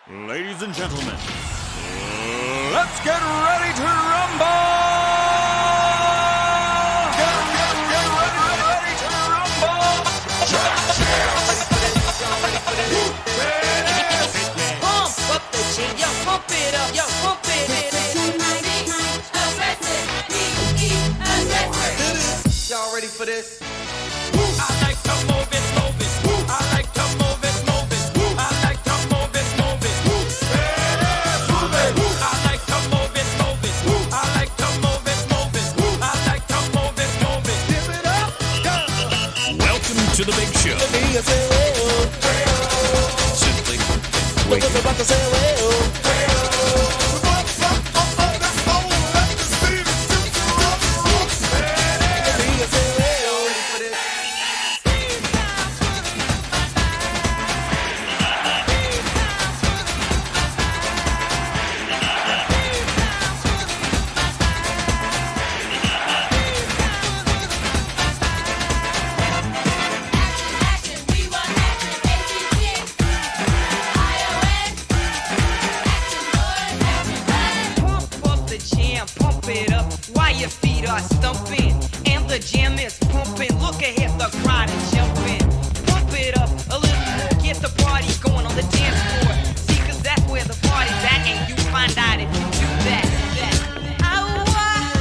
Ladies and gentlemen, let's get ready to rumble! Get ready to rumble! Pump up the jam, yo, pump it up, yo, pump it. Y'all ready for this? I like to move it, move it. I like to move it, move it. I like to move it, move it. Move it. I like to move it, move it. I like to move it, move it. I like to move it, move it. Give it up, go. Welcome to the big show. Simply waiting. Pump it up while your feet are stumping and the jam is pumping. Look ahead, the crowd is jumping. Pump it up a little more, get the party going on the dance floor. See, 'cause that's where the party's at, and you find out if you do that. I want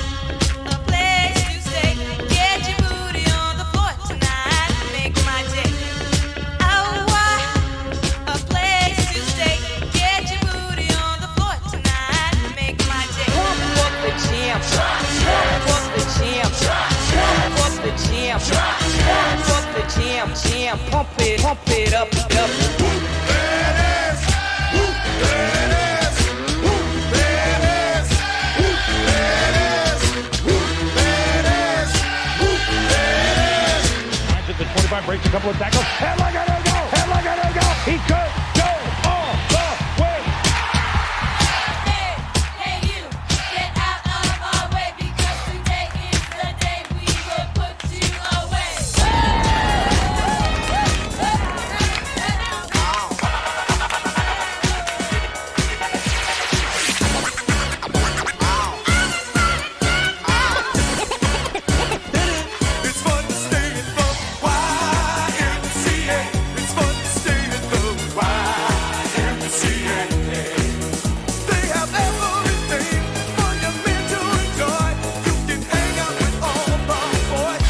a place to stay. Get your booty on the floor tonight, make my day. I want a place to stay. Get your booty on the floor tonight, make my day. Pump up the jam, pump up the jam, pump up the jam, pump up the jam, pump it up, up. The 25 breaks a couple of tackles. Headlock, go! Headlock, go! He could go all the way. Hey, you, get out of our way, because today is the day we will put you away. It's fun to stay in the YMCA. It's fun to stay in the YMCA. They have everything for your men to enjoy. You can hang out with all the boys.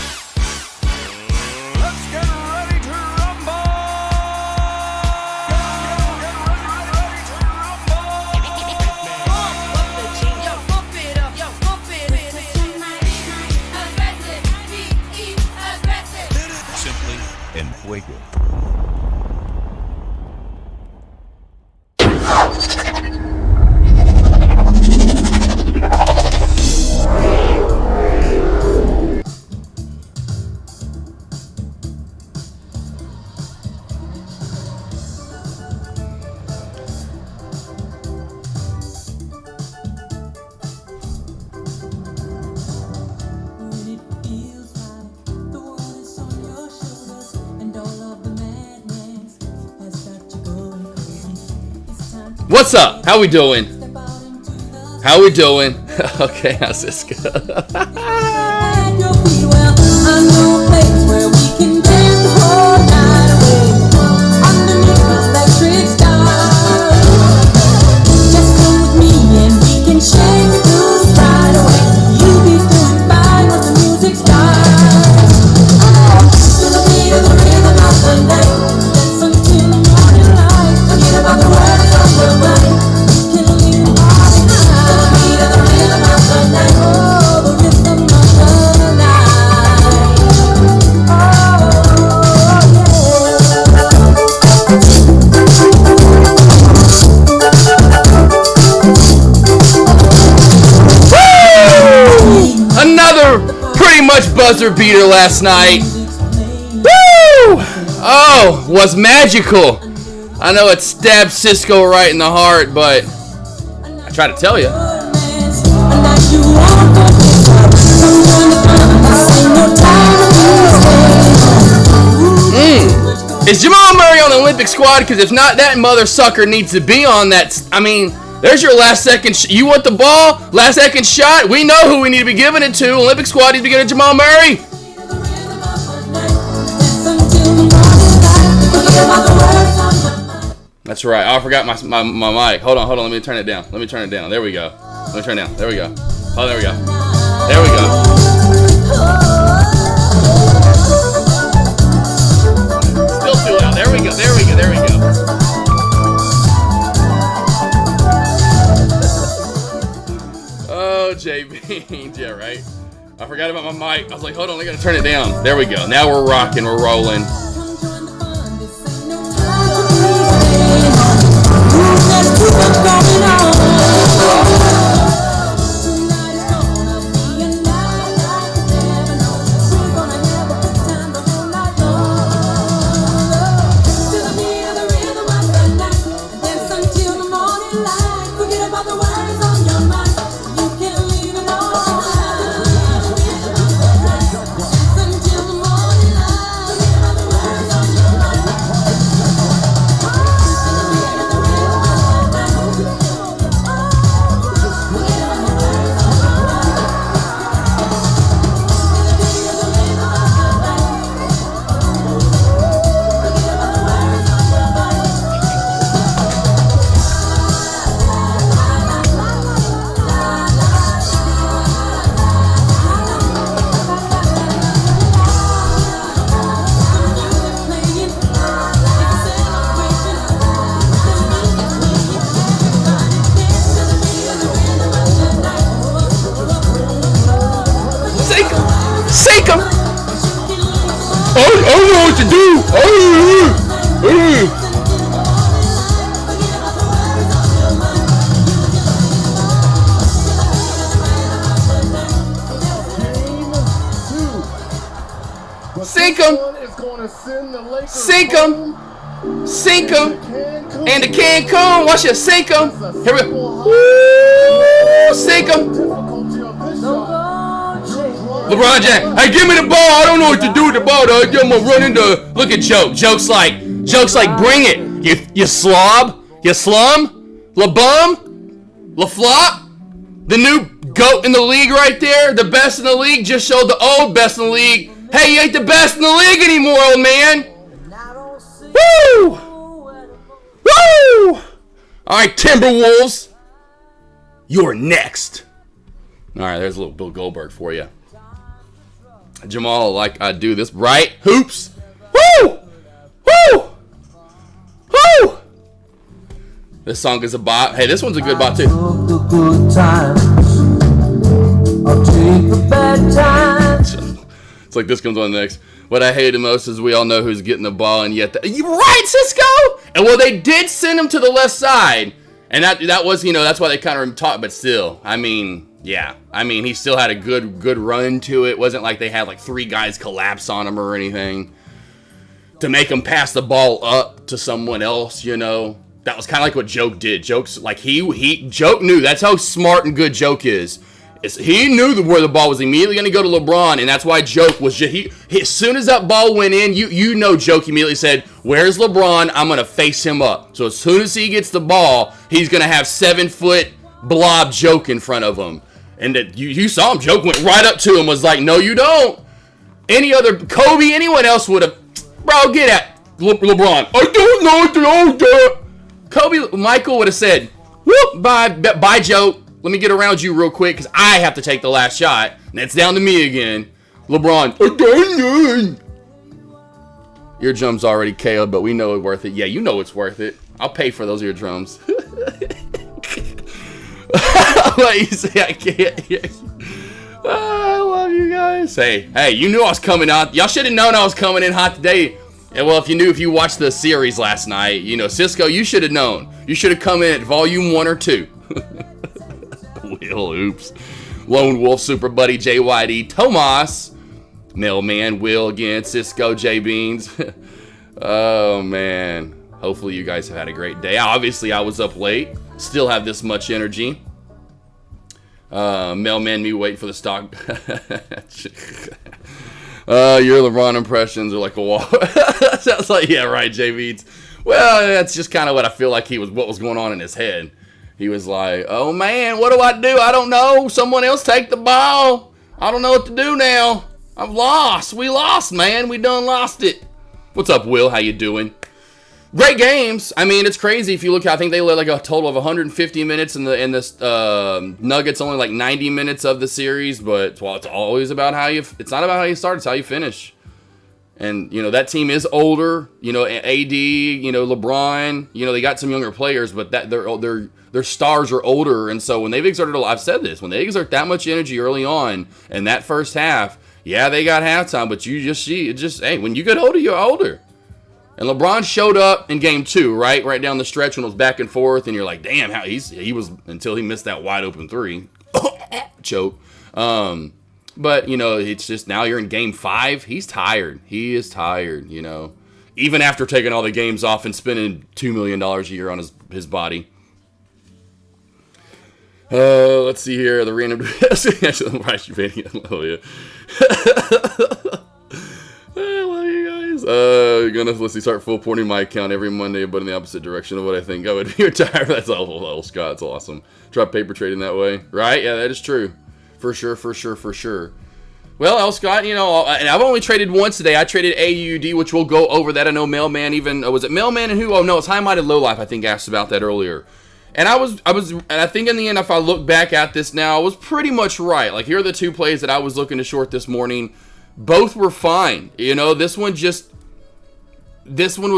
Let's get ready to rumble! Ready to rumble! Pump up the jam, yo, pump it up, yo, pump it. Aggressive, be aggressive. Simply and fuego. When it feels like the world is on your shoulders and all of the madness has got you going crazy, it's time to What's up? How we doing? step out into the How we doing? Okay, how's this go? at your feet. Well, I know a place where we can dance the whole night away underneath the electric stars. Just come with me and we can shake the blues right away. You'll be doing fine once the music starts. To the beat of the rhythm of the night, dance until the morning light. Forget about the words on your mind. You can leave all night. To the beat of the rhythm of the night, oh, the rhythm of the night. Another pretty much buzzer beater last night. Woo! Oh, was magical. I know it stabbed Cisco right in the heart, but I try to tell you. Is Jamal Murray on the Olympic squad? Because if not, that mother sucker needs to be on that. I mean, there's your last second. You want the ball? Last second shot? We know who we need to be giving it to. Olympic squad needs to be giving it to Jamal Murray. That's right. Oh, I forgot my mic. Hold on. Let me turn it down. There we go. Let me turn it down. There we go. Oh, there we go. There we go. Still too loud. There we go. Oh, JB. Yeah, right. I forgot about my mic. I was like, hold on, I gotta turn it down. There we go. Now we're rocking. We're rolling. I don't know what to do. Sink him. Sink him. Sink him. And the Cancun. Watch it. Sink him. Here we go. Woo, sink him. LeBron James, hey, give me the ball. I don't know what to do with the ball, though. I'm gonna run into. Look at Joke. Joke's like, bring it. You slob. You slum. LeBum. LaFlop. The new GOAT in the league right there. The best in the league. Just showed the old best in the league. Hey, you ain't the best in the league anymore, old man. Woo! Woo! All right, Timberwolves. You're next. All right, there's a little Bill Goldberg for you. Jamal, like I do this, right? Hoops. Woo! Woo! Woo! This song is a bop. Hey, this one's a good bop too. The good times. I'll take the bad times. It's like this comes on next. What I hate the most is we all know who's getting the ball, and yet you're right, Cisco. And well, they did send him to the left side, and that was, you know, that's why they kind of taught. But still, I mean. Yeah, I mean, he still had a good run to it. It wasn't like they had like three guys collapse on him or anything to make him pass the ball up to someone else, you know. That was kind of like what Joke did. Joke's like Joke knew. That's how smart and good Joke is. He knew where the ball was immediately going to go to LeBron, and that's why Joke was just he as soon as that ball went in, you know Joke immediately said, "Where's LeBron? I'm going to face him up." So as soon as he gets the ball, he's going to have 7-foot blob Joke in front of him. And that you saw him. Joke went right up to him, was like, "No, you don't." Any other Kobe, anyone else would have, bro, get at LeBron. I don't know what to do. Kobe, Michael would have said, "Whoop, bye, Joke. Let me get around you real quick because I have to take the last shot, and it's down to me again." LeBron, I don't know. Eardrums already KO'd, but we know it's worth it. Yeah, you know it's worth it. I'll pay for those eardrums. What you say? I can't hear you. I love you guys. Hey, you knew I was coming out. Y'all should have known I was coming in hot today. And well, if you watched the series last night, you know, Cisco, you should have known. You should have come in at volume 1 or 2. Will, oops. Lone Wolf, Super Buddy, JYD, Tomas, Mailman, Will again, Cisco, J Beans. Oh man. Hopefully you guys have had a great day. Obviously I was up late. Still have this much energy. Mailman, me waiting for the stock. Your LeBron impressions are like a wall. Sounds like, yeah, right, J Beats. Well, that's just kind of what I feel like what was going on in his head. He was like, oh man, what do? I don't know. Someone else take the ball. I don't know what to do now. I've lost. We lost, man. We done lost it. What's up, Will? How you doing? Great games. I mean, it's crazy if you look. I think they led like a total of 150 minutes, and the Nuggets only like 90 minutes of the series. But it's always about how you. It's not about how you start; it's how you finish. And that team is older. AD. LeBron. They got some younger players, but that their stars are older, and so when they've exerted, I've said this, when they exert that much energy early on in that first half, yeah, they got halftime, but you just see hey, when you get older, you're older. And LeBron showed up in game 2, right down the stretch when it was back and forth, and you're like, damn, how he was until he missed that wide open 3 choke. But it's just now you're in game 5. He's tired. He is tired. Even after taking all the games off and spending $2 million a year on his body. Let's see here. The random. I love you guys. Let's see. Start full porting my account every Monday, but in the opposite direction of what I think I would be retired. That's awful, Scott. That's awesome. Try paper trading that way, right? Yeah, that is true. For sure. Well, El Scott, and I've only traded once today. I traded AUD, which we'll go over that. I know Mailman even was it Mailman and who? Oh no, it's High Minded Lowlife. I think asked about that earlier. And and I think in the end, if I look back at this now, I was pretty much right. Like, here are the 2 plays that I was looking to short this morning. Both were fine. This one was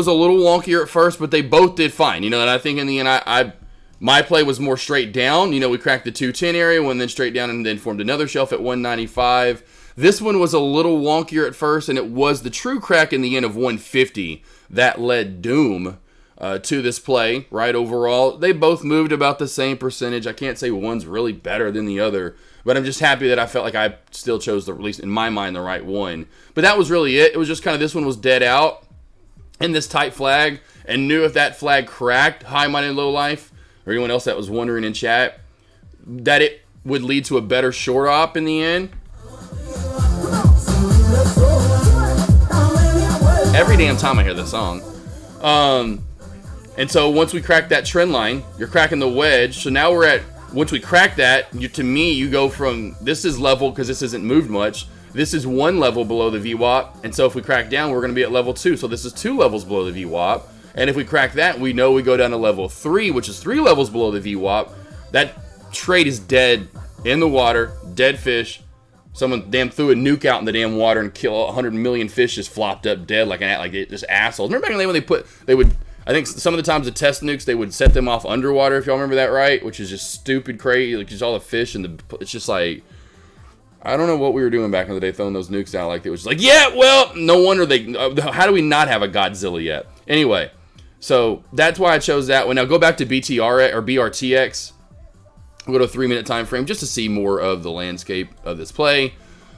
a little wonkier at first, but they both did fine. And I think in the end, my play was more straight down. We cracked the 210 area, went then straight down, and then formed another shelf at 195. This one was a little wonkier at first, and it was the true crack in the end of 150 that led Doom to this play, right? Overall, they both moved about the same percentage. I can't say one's really better than the other, but I'm just happy that I felt like I still chose at least in my mind, the right one. But that was really it. It was just kind of this one was dead out in this tight flag, and knew if that flag cracked, High Minded Low Life, or anyone else that was wondering in chat, that it would lead to a better short op in the end. Every damn time I hear this song. And so once we crack that trend line, you're cracking the wedge. So now once we crack that, to me, you go from, this is level because this isn't moved much. This is 1 level below the VWAP. And so if we crack down, we're going to be at level 2. So this is 2 levels below the VWAP. And if we crack that, we know we go down to level 3, which is 3 levels below the VWAP. That trade is dead in the water, dead fish. Someone damn threw a nuke out in the damn water and kill 100 million fish just flopped up dead like just assholes. Remember back in the day when they would, I think some of the times the test nukes, they would set them off underwater, if y'all remember that, right? Which is just stupid crazy, like just all the fish and it's just like, I don't know what we were doing back in the day throwing those nukes out like it was just like, yeah, well, no wonder how do we not have a Godzilla yet? Anyway, so that's why I chose that one. Now go back to BTR or BRTX. We'll go to a 3-minute time frame just to see more of the landscape of this play.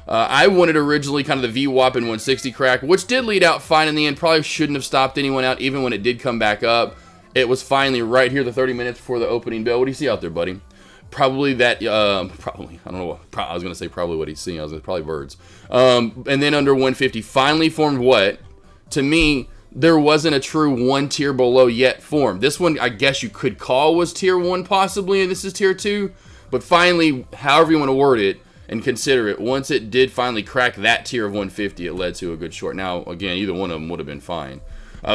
I wanted originally kind of the VWAP and 160 crack, which did lead out fine in the end. Probably shouldn't have stopped anyone out, even when it did come back up. It was finally right here, the 30 minutes before the opening bell. What do you see out there, buddy? Probably that, probably, I don't know, I was going to say probably what he's seeing. I was going to probably birds. And then under 150, finally formed what? To me, there wasn't a true 1 tier below yet formed. This one, I guess you could call was tier 1 possibly, and this is tier 2. But finally, however you want to word it, and consider it, once it did finally crack that tier of 150, it led to a good short. Now, again, either one of them would have been fine.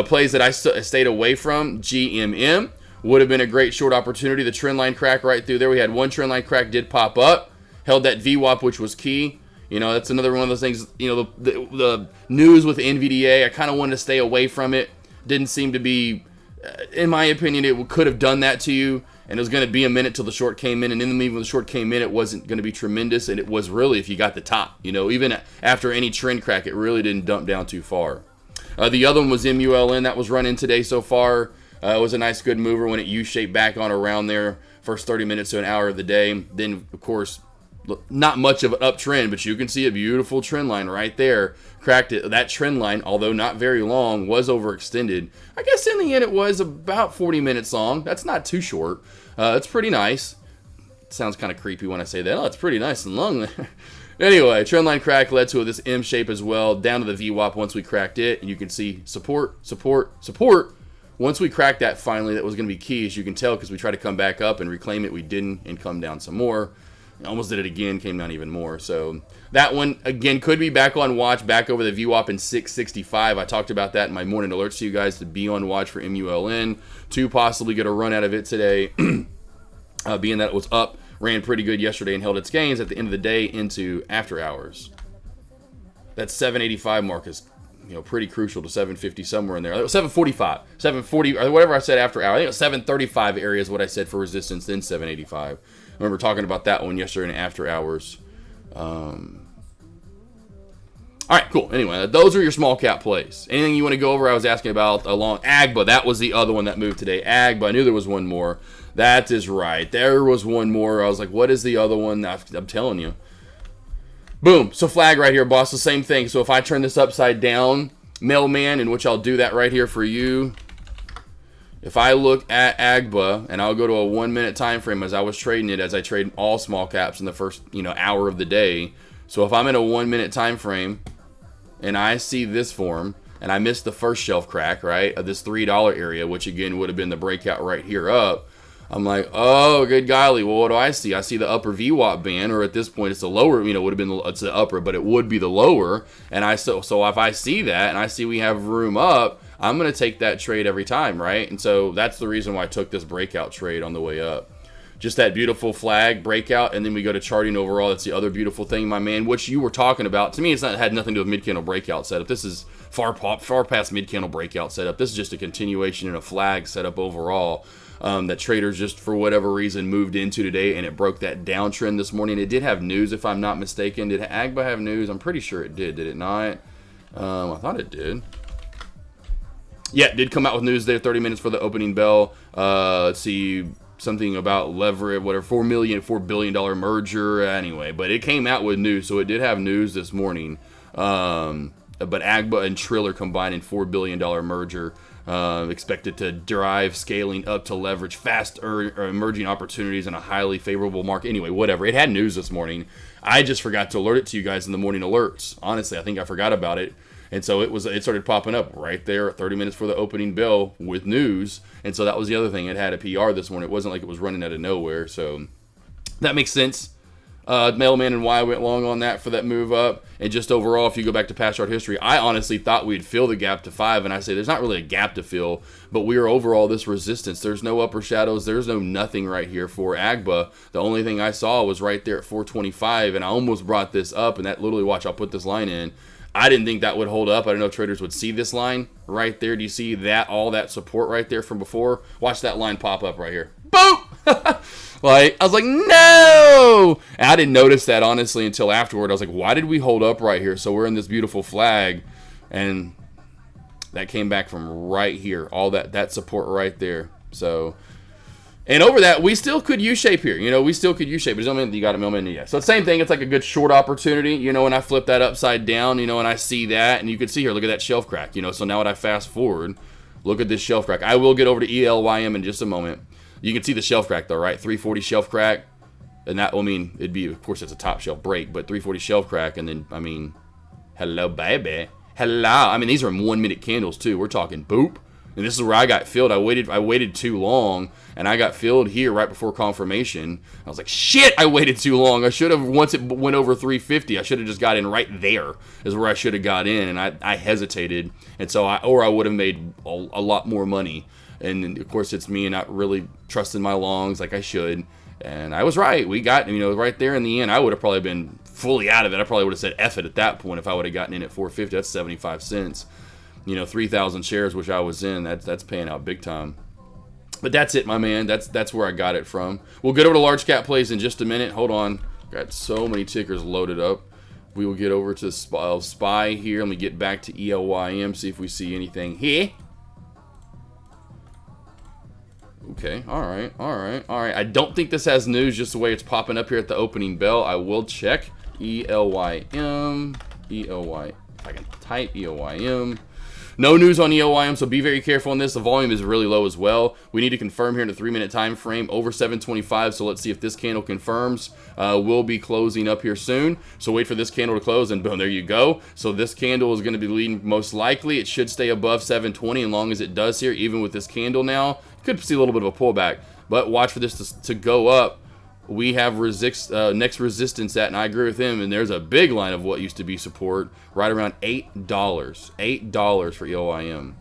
Plays that I stayed away from, GMM, would have been a great short opportunity. The trend line crack right through there. We had 1 trend line crack, did pop up, held that VWAP, which was key. That's another one of those things, the news with NVDA, I kind of wanted to stay away from it. Didn't seem to be, in my opinion, it could have done that to you. And it was going to be a minute till the short came in. And then even when the short came in, it wasn't going to be tremendous. And it was really if you got the top. Even after any trend crack, it really didn't dump down too far. The other one was MULN. That was running today so far. It was a nice, good mover when it U-shaped back on around there. First 30 minutes to an hour of the day. Then, of course, not much of an uptrend, but you can see a beautiful trend line right there. Cracked it. That trend line, although not very long, was overextended. I guess in the end it was about 40 minutes long. That's not too short. It's pretty nice. It sounds kind of creepy when I say that. Oh, it's pretty nice and long there. Anyway, trendline crack led to this M shape as well, down to the VWAP once we cracked it. And you can see support, support, support. Once we cracked that finally, that was going to be key, as you can tell, because we tried to come back up and reclaim it. We didn't, and come down some more. Almost did it again, came down even more. So that one, again, could be back on watch, back over the VWAP in 665. I talked about that in my morning alerts to you guys, to be on watch for MULN, to possibly get a run out of it today, being that it was up, ran pretty good yesterday and held its gains at the end of the day into after hours. That 785 mark is, pretty crucial to 750, somewhere in there. 745, 740, or whatever I said after hour. I think it was 735 area is what I said for resistance, then 785. I remember talking about that one yesterday in after hours. All right, cool. Anyway, those are your small cap plays. Anything you want to go over? I was asking about along AGBA. That was the other one that moved today. AGBA. I knew there was one more. That is right. There was one more. I was like, what is the other one? I'm telling you. Boom. So flag right here, boss. The same thing. So if I turn this upside down, mailman, in which I'll do that right here for you. If I look at AGBA, and I'll go to a 1 minute time frame as I was trading it, as I trade all small caps in the first hour of the day. So if I'm in a 1 minute time frame and I see this form, and I missed the first shelf crack, right, of this $3 area, which again would have been the breakout right here up, I'm like, oh, good golly, well, what do I see? I see the upper VWAP band, or at this point it's the lower, would have been it's the upper, but it would be the lower. And so if I see that and I see we have room up, I'm going to take that trade every time, right? And so that's the reason why I took this breakout trade on the way up. Just that beautiful flag breakout, and then we go to charting overall. That's the other beautiful thing, my man, which you were talking about. To me, it had nothing to do with mid-candle breakout setup. This is far past mid-candle breakout setup. This is just a continuation and a flag setup overall. That traders just for whatever reason moved into today, and it broke that downtrend this morning. It did have news, if I'm not mistaken. Did AGBA have news? I'm pretty sure it did it not? I thought it did. Yeah, it did come out with news there, 30 minutes for the opening bell. Let's see, something about leverage, whatever, $4 billion merger, anyway. But it came out with news, so it did have news this morning. But AGBA and Triller combined in $4 billion merger. Expected to drive scaling up to leverage fast emerging opportunities in a highly favorable market. Anyway, whatever. It had news this morning. I just forgot to alert it to you guys in the morning alerts. Honestly, I think I forgot about it. And so it started popping up right there 30 minutes for the opening bell with news. And so that was the other thing. It had a PR this morning. It wasn't like it was running out of nowhere. So that makes sense. Mailman and why I went long on that for that move up. And just overall, if you go back to past chart history, I honestly thought we'd fill the gap to 5. And I say there's not really a gap to fill, but we are overall this resistance. There's no upper shadows. There's no nothing right here for AGBA. The only thing I saw was right there at 425. And I almost brought this up. And that literally, watch, I'll put this line in. I didn't think that would hold up. I don't know if traders would see this line right there. Do you see that, all that support right there from before? Watch that line pop up right here. Boom! I was like, no! And I didn't notice that, honestly, until afterward. I was like, why did we hold up right here? So we're in this beautiful flag, and that came back from right here. All that support right there. So, and over that, we still could U-shape here. We still could U-shape. But it doesn't mean you got a moment yet. So, same thing. It's like a good short opportunity. When I flip that upside down, and I see that. And you can see here, look at that shelf crack. So now when I fast forward, look at this shelf crack. I will get over to ELYM in just a moment. You can see the shelf crack, though, right? 340 shelf crack. And that, it'd be, of course, it's a top shelf break. But 340 shelf crack. And then, hello, baby. Hello. These are 1 minute candles, too. We're talking boop. And this is where I got filled. I waited too long, and I got filled here right before confirmation. I was like, shit, I waited too long. I should have, once it went over 350, I should have just got in right there is where I should have got in, and I hesitated. And so I would have made a lot more money. And, of course, it's me not really trusting my longs like I should. And I was right. We got, right there in the end. I would have probably been fully out of it. I probably would have said F it at that point if I would have gotten in at 450. That's 75 cents. 3,000 shares, which I was in, that's paying out big time. But that's it, my man. That's where I got it from. We'll get over to large cap plays in just a minute. Hold on. Got so many tickers loaded up. We will get over to SPY here. Let me get back to ELYM, see if we see anything here. Okay, all right. I don't think this has news just the way it's popping up here at the opening bell. I will check ELYM. If I can type ELYM. No news on EOIM, so be very careful on this. The volume is really low as well. We need to confirm here in a 3-minute time frame over 725. So let's see if this candle confirms. We'll be closing up here soon. So wait for this candle to close, and boom, there you go. So this candle is going to be leading most likely. It should stay above 720, as long as it does here, even with this candle now. Could see a little bit of a pullback, but watch for this to go up. We have next resistance at, and I agree with him, and there's a big line of what used to be support right around $8. $8 for EOIM.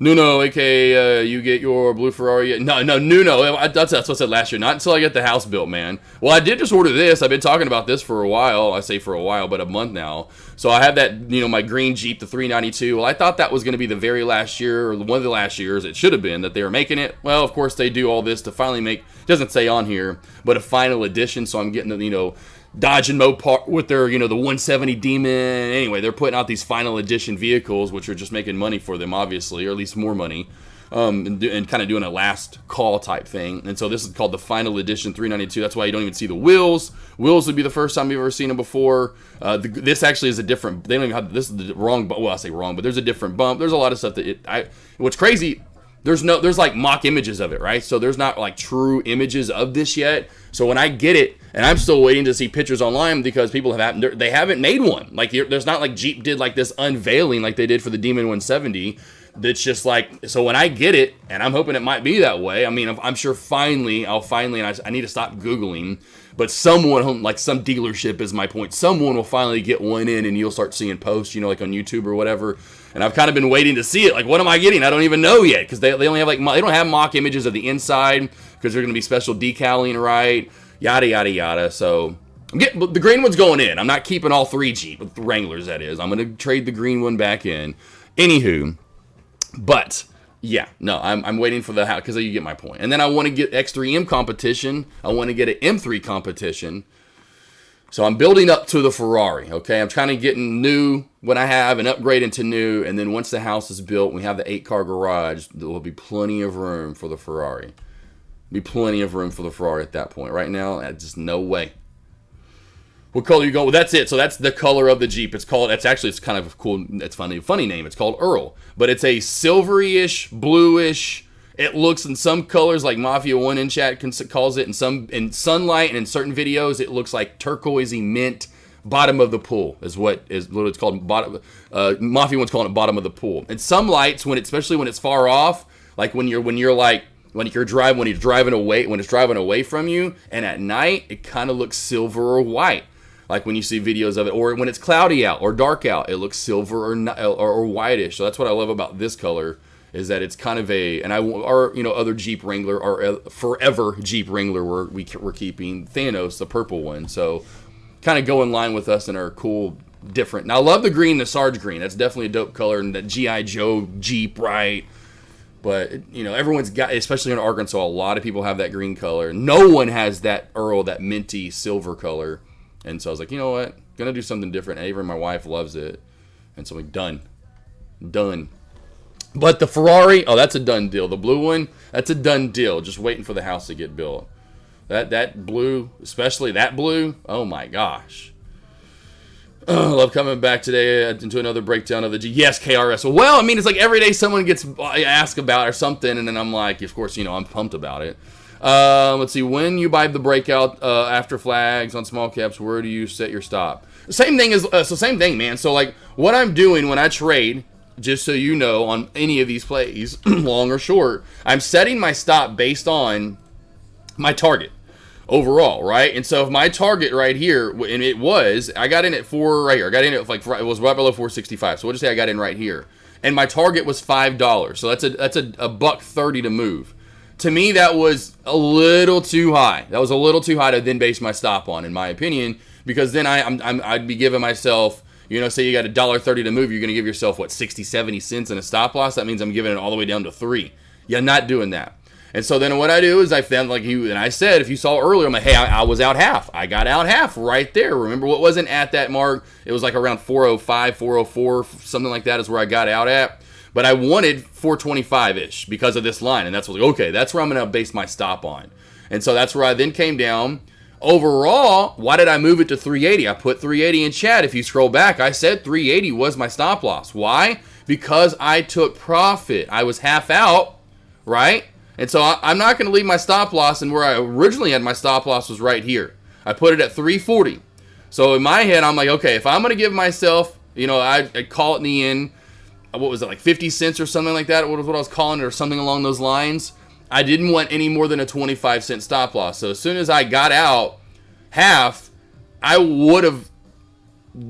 Nuno, aka you get your blue Ferrari. No, Nuno. That's what I said last year. Not until I get the house built, man. Well, I did just order this. I've been talking about this for a while. I say for a while, but a month now. So I have that, my green Jeep, the 392. Well, I thought that was going to be the very last year, or one of the last years. It should have been that they were making it. Well, of course they do all this to finally make. Doesn't say on here, but a final edition. So I'm getting the Dodge and Mopar with their, the 170 Demon. Anyway, they're putting out these final edition vehicles, which are just making money for them, obviously, or at least more money, and kind of doing a last call type thing. And so this is called the final edition 392. That's why you don't even see the wheels. Wheels would be the first time you've ever seen them before. This actually is a different. They don't even have this is the wrong. Well, I say wrong, but there's a different bump. There's a lot of stuff that what's crazy. There's like mock images of it, right? So there's not like true images of this yet. So when I get it, and I'm still waiting to see pictures online because people they haven't made one. Like there's not like Jeep did like this unveiling like they did for the Demon 170. That's just like, so when I get it, and I'm hoping it might be that way. I mean, I'm sure I'll finally, and I need to stop Googling, but someone, like some dealership is my point. Someone will finally get one in, and you'll start seeing posts, like on YouTube or whatever. And I've kind of been waiting to see it. Like, what am I getting? I don't even know yet, because they only have they don't have mock images of the inside because they're going to be special decaling, right? Yada yada yada. So the green one's going in. I'm not keeping all 3 Jeep Wranglers. That is, I'm going to trade the green one back in. Anywho, but yeah, no, I'm waiting for the house because you get my point. And then I want to get X3M competition. I want to get an M3 competition. So I'm building up to the Ferrari, okay? I'm trying to get new what I have and upgrade into new. And then once the house is built, we have the 8-car garage, there will be plenty of room for the Ferrari. Be plenty of room for the Ferrari at that point. Right now, just no way. What color you go? Well, that's it. So that's the color of the Jeep. It's kind of a cool, it's funny name. It's called Earl. But it's a silvery-ish, bluish. It looks in some colors like Mafia 1 in chat calls it. In sunlight and in certain videos, it looks like turquoisey mint. Bottom of the pool is what it's called. Mafia 1's calling it bottom of the pool. And some lights, especially when it's far off, like when it's driving away from you, and at night it kind of looks silver or white. Like when you see videos of it, or when it's cloudy out or dark out, it looks silver or whitish. So that's what I love about this color, is that it's kind of other Jeep Wrangler, or forever Jeep Wrangler we're keeping Thanos, the purple one. So kind of go in line with us and are cool, different. Now I love the green, the Sarge green. That's definitely a dope color, and that G.I. Joe Jeep, right? But everyone's got, especially in Arkansas, a lot of people have that green color. No one has that Earl, that minty silver color. And so I was like, you know what? Gonna do something different. Avery, my wife, loves it. And so we done. But the Ferrari, that's a done deal. The blue one, that's a done deal. Just waiting for the house to get built. That blue, especially that blue, oh my gosh. I love coming back today into another breakdown of the Yes, KRS. Well, I mean, it's like every day someone gets asked about or something, and then I'm like, of course, I'm pumped about it. Let's see, when you buy the breakout after flags on small caps, where do you set your stop? Same thing, man. So like what I'm doing when I trade, just so you know, on any of these plays, long or short, I'm setting my stop based on my target overall, right? And so if my target right here, and I got in at 4 right here. I got in at it was right below 465. So we'll just say I got in right here, and my target was $5. So that's a $1.30 to move. To me, that was a little too high. That was a little too high to then base my stop on, in my opinion, because then I'd be giving myself, say you got $1.30 to move, you're going to give yourself, 60, 70 cents in a stop loss? That means I'm giving it all the way down to 3. You're not doing that. And so then what I do is I found, and I said, if you saw earlier, I'm like, hey, I was out half. I got out half right there. Remember, what wasn't at that mark? It was like around 405, 404, something like that is where I got out at. But I wanted 425-ish because of this line. And that's okay, that's where I'm going to base my stop on. And so that's where I then came down Overall, why did I move it to 380? I put 380 in chat. If you scroll back, I said 380 was my stop loss. Why? Because I took profit. I was half out, right? And so I'm not going to leave my stop loss, and where I originally had my stop loss was right here. I put it at 340. So in my head, I'm like, okay, if I'm going to give myself, you know, I'd call it in the end, what was it, like 50 cents or something like that? What was what I was calling it, or something along those lines. I didn't want any more than a 25-cent stop loss. So as soon as I got out half, I would have,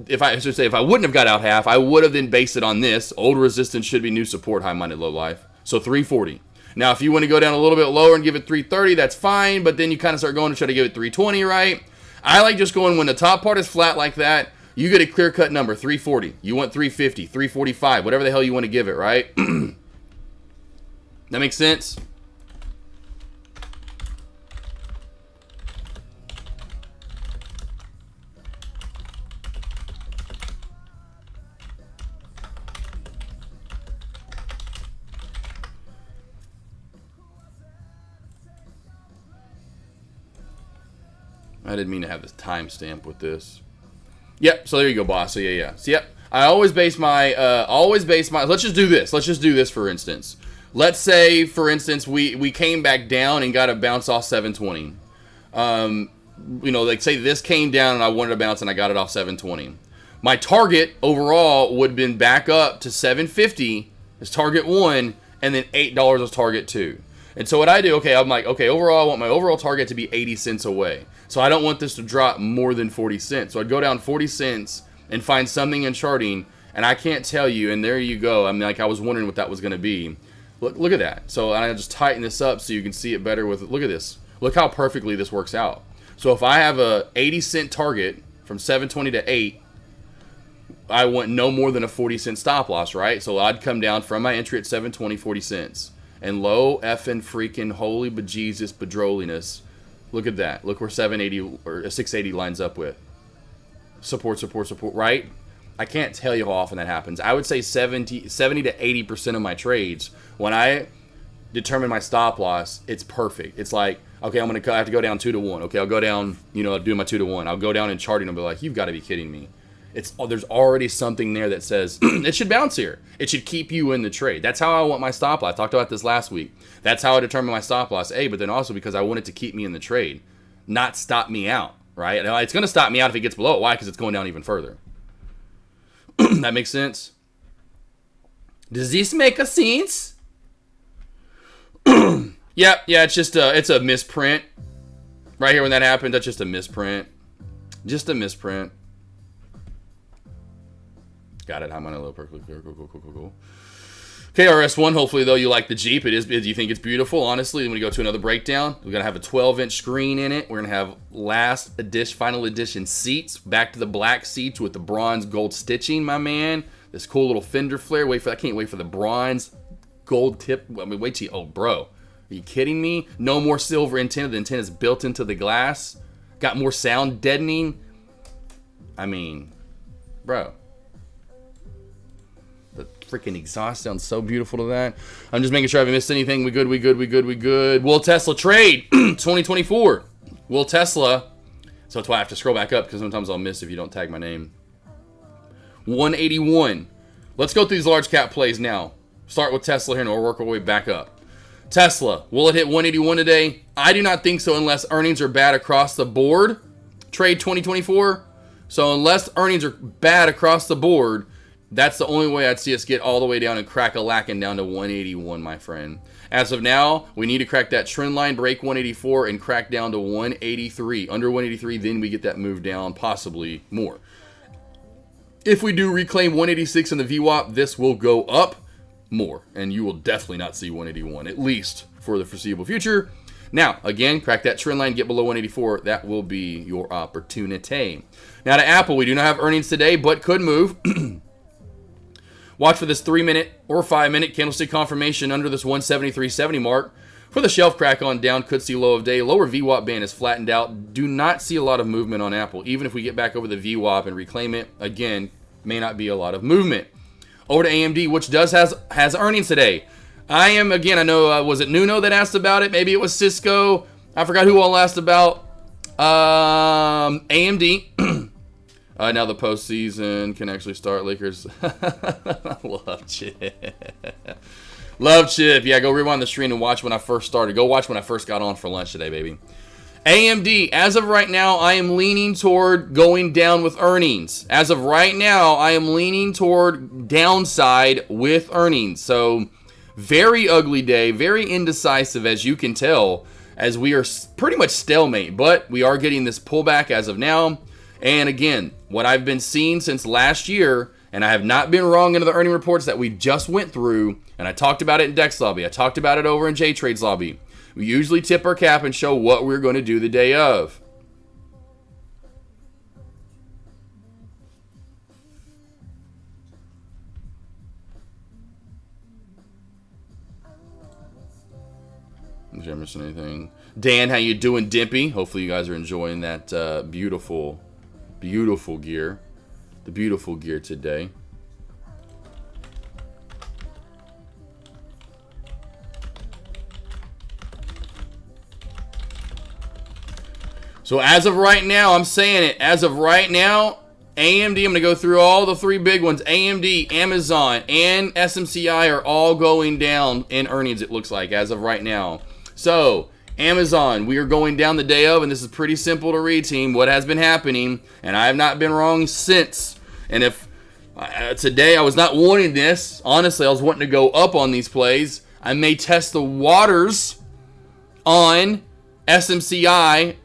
if I wouldn't have got out half, I would have then based it on this. Old resistance should be new support, high-minded low life. So 340. Now, if you want to go down a little bit lower and give it 330, that's fine. But then you kind of start going to try to give it 320, right? I like just going when the top part is flat like that. You get a clear-cut number, 340. You want 350, 345, whatever the hell you want to give it, right? That makes sense? I didn't mean to have this timestamp with this. Yep, so there you go, boss. So yeah. So yep, I always base my, let's just do this. Let's just do this, for instance. Let's say, for instance, we came back down and got a bounce off 720. You know, like say this came down and I wanted to bounce and I got it off 720. My target overall would have been back up to 750 as target 1, and then $8 as target 2. And so what I do, okay, I'm like, okay, overall, I want my overall target to be 80 cents away. So I don't want this to drop more than 40 cents. So I'd go down 40 cents and find something in charting, and I can't tell you, and there you go. I mean, like, I was wondering what that was going to be. Look at that. So I just tighten this up so you can see it better with, look at this. Look how perfectly this works out. So if I have a 80-cent target from 720 to 8, I want no more than a 40-cent stop loss, right? So I'd come down from my entry at 720, 40 cents. And low effing freaking holy bejesus bedroliness. Look at that. Look where 780 or 680 lines up with. Support, right? I can't tell you how often that happens. I would say 70 to 80% of my trades, when I determine my stop loss, it's perfect. It's like, okay, I have to go down 2 to 1. Okay, I'll go down, I'll do my 2 to 1. I'll go down in charting and be like, you've got to be kidding me. There's already something there that says it should bounce here. It should keep you in the trade. That's how I want my stop loss. I talked about this last week. That's how I determine my stop loss. But then also because I want it to keep me in the trade, not stop me out, right? Now, it's going to stop me out if it gets below it. Why? Because it's going down even further. That makes sense? Does this make a sense? Yeah, it's just it's a misprint. Right here when that happened, that's just a misprint. Just a misprint. Got it. I'm on a low perfectly clear. Cool. KRS-One, hopefully, though, you like the Jeep. It is. Do you think it's beautiful? Honestly, when we go to another breakdown, we're going to have a 12-inch screen in it. We're going to have final edition seats. Back to the black seats with the bronze gold stitching, my man. This cool little fender flare. I can't wait for the bronze gold tip. I mean, wait till you, oh, bro. Are you kidding me? No more silver antenna. The antenna is built into the glass. Got more sound deadening. I mean, bro. The freaking exhaust sounds so beautiful to that. I'm just making sure I haven't missed anything. We good. Will Tesla trade 2024? Will Tesla? So that's why I have to scroll back up, because sometimes I'll miss if you don't tag my name. 181. Let's go through these large cap plays now. Start with Tesla here and we'll work our way back up. Tesla, will it hit 181 today? I do not think so unless earnings are bad across the board. Trade 2024. So unless earnings are bad across the board, that's the only way I'd see us get all the way down and crack a lacking down to 181, my friend. As of now, we need to crack that trend line, break 184, and crack down to 183. Under 183, then we get that move down, possibly more. If we do reclaim 186 in the VWAP, this will go up more, and you will definitely not see 181, at least for the foreseeable future. Now, again, crack that trend line, get below 184. That will be your opportunity. Now to Apple, we do not have earnings today, but could move. Watch for this 3-minute or 5-minute candlestick confirmation under this 173.70 mark. For the shelf crack on down, could see low of day. Lower VWAP band is flattened out. Do not see a lot of movement on Apple. Even if we get back over the VWAP and reclaim it, again, may not be a lot of movement. Over to AMD, which has earnings today. I know, was it Nuno that asked about it? Maybe it was Cisco. I forgot who all asked about AMD. Now the postseason can actually start. Lakers. Love Chip. Love Chip. Yeah, go rewind the stream and watch when I first started. Go watch when I first got on for lunch today, baby. AMD, as of right now, I am leaning toward going down with earnings. As of right now, I am leaning toward downside with earnings. So, very ugly day, very indecisive, as you can tell, as we are pretty much stalemate. But we are getting this pullback as of now. And again, what I've been seeing since last year, and I have not been wrong into the earning reports that we just went through, and I talked about it in Dex Lobby. I talked about it over in J-Trades Lobby. We usually tip our cap and show what we're going to do the day of. Did I miss anything? Dan, how you doing, Dimpy? Hopefully you guys are enjoying that beautiful, beautiful gear. The beautiful gear today. So as of right now, I'm saying it. As of right now, AMD, I'm going to go through all the three big ones. AMD, Amazon, and SMCI are all going down in earnings, it looks like, as of right now. So, Amazon, we are going down the day of, and this is pretty simple to read, team, what has been happening, and I have not been wrong since. And if today I was not wanting this, honestly, I was wanting to go up on these plays. I may test the waters on SMCI.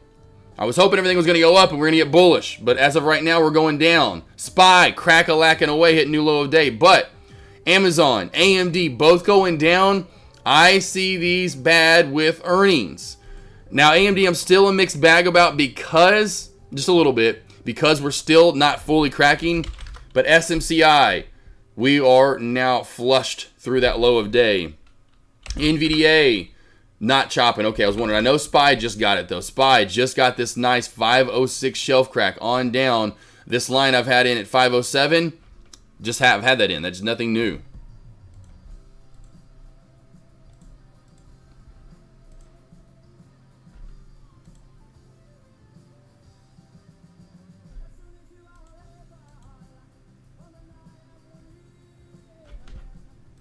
I was hoping everything was going to go up and we're going to get bullish. But as of right now, we're going down. SPY, crack-a-lacking away, hitting new low of day. But Amazon, AMD, both going down. I see these bad with earnings. Now, AMD, I'm still a mixed bag about because, just a little bit, because we're still not fully cracking. But SMCI, we are now flushed through that low of day. NVDA, not chopping. Okay, I was wondering. I know SPY just got it, though. SPY just got this nice 506 shelf crack on down. This line I've had in at 507, just have had that in. That's nothing new.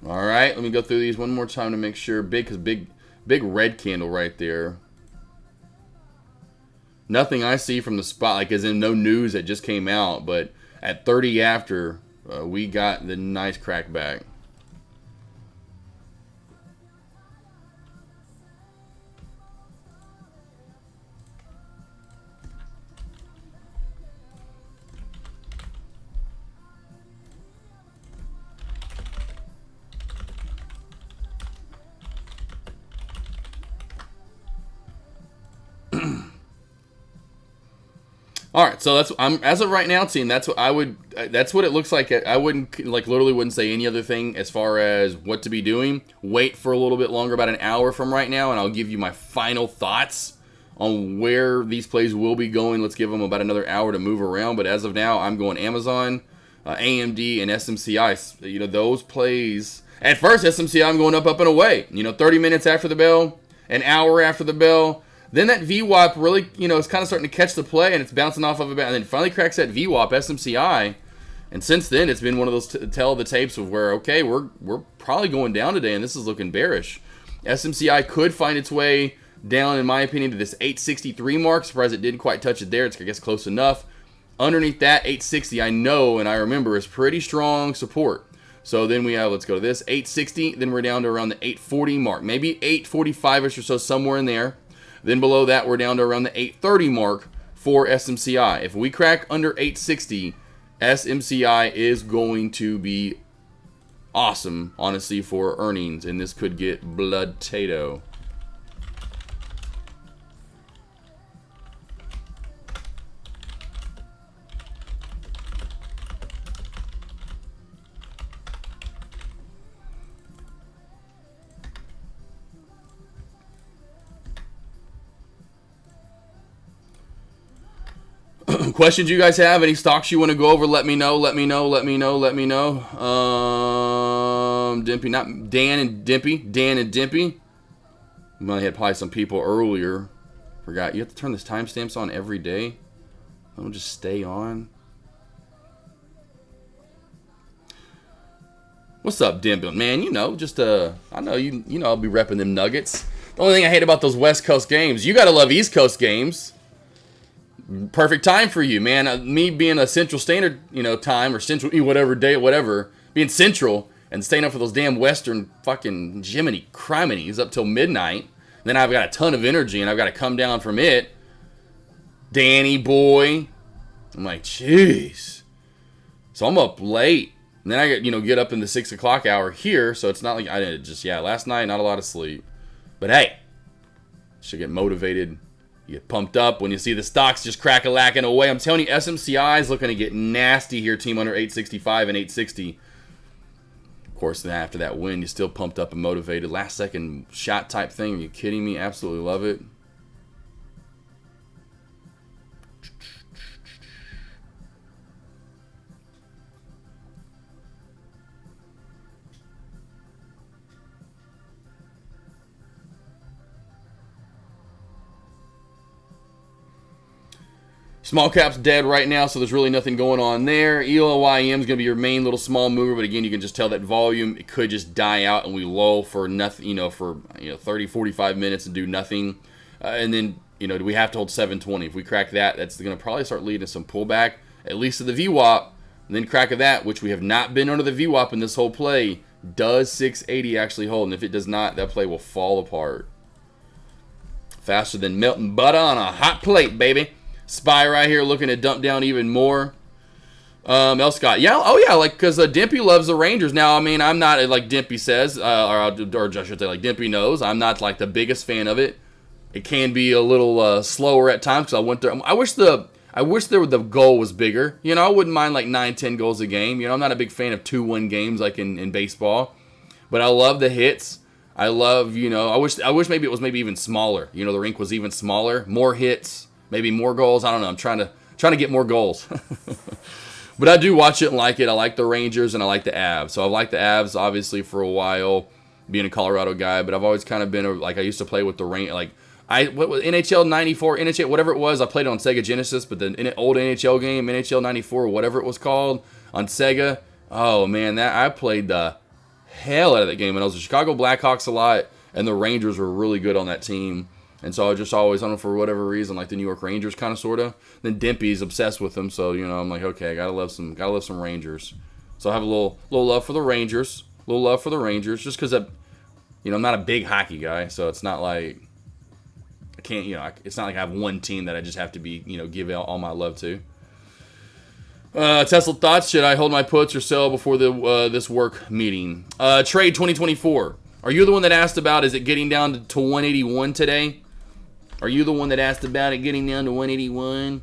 All right, let me go through these one more time to make sure. Big red candle right there. Nothing I see from the spot, like as in no news that just came out, but at 30 after, we got the nice crack back. All right, so that's as of right now, team. That's what I would. That's what it looks like. I wouldn't literally wouldn't say any other thing as far as what to be doing. Wait for a little bit longer, about an hour from right now, and I'll give you my final thoughts on where these plays will be going. Let's give them about another hour to move around. But as of now, I'm going Amazon, AMD, and SMCI. You know, those plays. At first, SMCI, I'm going up and away. 30 minutes after the bell, an hour after the bell. Then that VWAP really, is kind of starting to catch the play, and it's bouncing off of it, and then finally cracks that VWAP, SMCI, and since then it's been one of those tell the tapes of where, okay, we're probably going down today, and this is looking bearish. SMCI could find its way down, in my opinion, to this 863 mark. Surprised it didn't quite touch it there. It's, I guess, close enough. Underneath that, 860, I know and I remember, is pretty strong support. So then we have, let's go to this, 860, then we're down to around the 840 mark, maybe 845-ish or so, somewhere in there. Then below that, we're down to around the 830 mark for SMCI. If we crack under 860, SMCI is going to be awesome, honestly, for earnings. And this could get blood-tato. Questions you guys have? Any stocks you want to go over? Let me know. Let me know. Let me know. Let me know. Dimpy, not Dan and Dimpy. Dan and Dimpy. We might have probably some people earlier Forgot. You have to turn this timestamps on every day. Don't just stay on. What's up, Dimble? Man, you know, just I know you know I'll be repping them Nuggets. The only thing I hate about those West Coast games, you gotta love East Coast games. Perfect time for you, man. Me being a Central Standard, you know, time or Central whatever day, whatever, being Central and staying up for those damn Western fucking Jiminy criminies up till midnight. Then I've got a ton of energy and I've got to come down from it. Danny boy, I'm like, jeez. So I'm up late. And then I get, you know, get up in the 6 o'clock hour here. So it's not like I did just, last night, not a lot of sleep. But hey, should get motivated. You get pumped up when you see the stocks just crack-a-lacking away. I'm telling you, SMCI is looking to get nasty here, team under 865 and 860. Of course, then after that win, you're still pumped up and motivated. Last second shot type thing. Are you kidding me? Absolutely love it. Small cap's dead right now, so there's really nothing going on there. ELYM is going to be your main little small mover, but again, you can just tell that volume, it could just die out and we lull for nothing, for 30, 45 minutes and do nothing. And then, do we have to hold 720? If we crack that, that's going to probably start leading to some pullback, at least to the VWAP. And then crack of that, which we have not been under the VWAP in this whole play, does 680 actually hold? And if it does not, that play will fall apart. Faster than melting butter on a hot plate, baby. Spy right here looking to dump down even more. El Scott. Yeah, oh yeah, because Dimpy loves the Rangers. Now, I mean, I'm not, like Dimpy says, or I should say, like Dimpy knows, I'm not like the biggest fan of it. It can be a little slower at times because I went there. I wish the goal was bigger. I wouldn't mind like 9-10 goals a game. I'm not a big fan of 2-1 games like in baseball. But I love the hits. I love, I wish maybe it was maybe even smaller. The rink was even smaller, more hits. Maybe more goals. I don't know. I'm trying to get more goals. But I do watch it and like it. I like the Rangers and I like the Avs. So I've liked the Avs obviously for a while, being a Colorado guy. But I've always kind of been I used to play with the what was NHL 94, NHL whatever it was. I played it on Sega Genesis, but the old NHL game, NHL 94, whatever it was called on Sega. Oh man, I played the hell out of that game. And I was the Chicago Blackhawks a lot, and the Rangers were really good on that team. And so I just always, I don't know, for whatever reason, like the New York Rangers kind of, sort of. Then Dimpy's obsessed with them, so, I'm like, okay, I gotta love some Rangers. So I have a little love for the Rangers. Just because, I'm not a big hockey guy, so it's not like, I can't, it's not like I have one team that I just have to be, give all my love to. Tesla thoughts, should I hold my puts or sell before this work meeting? Trade 2024. Are you the one that asked about, is it getting down to 181 today? Are you the one that asked about it getting down to 181?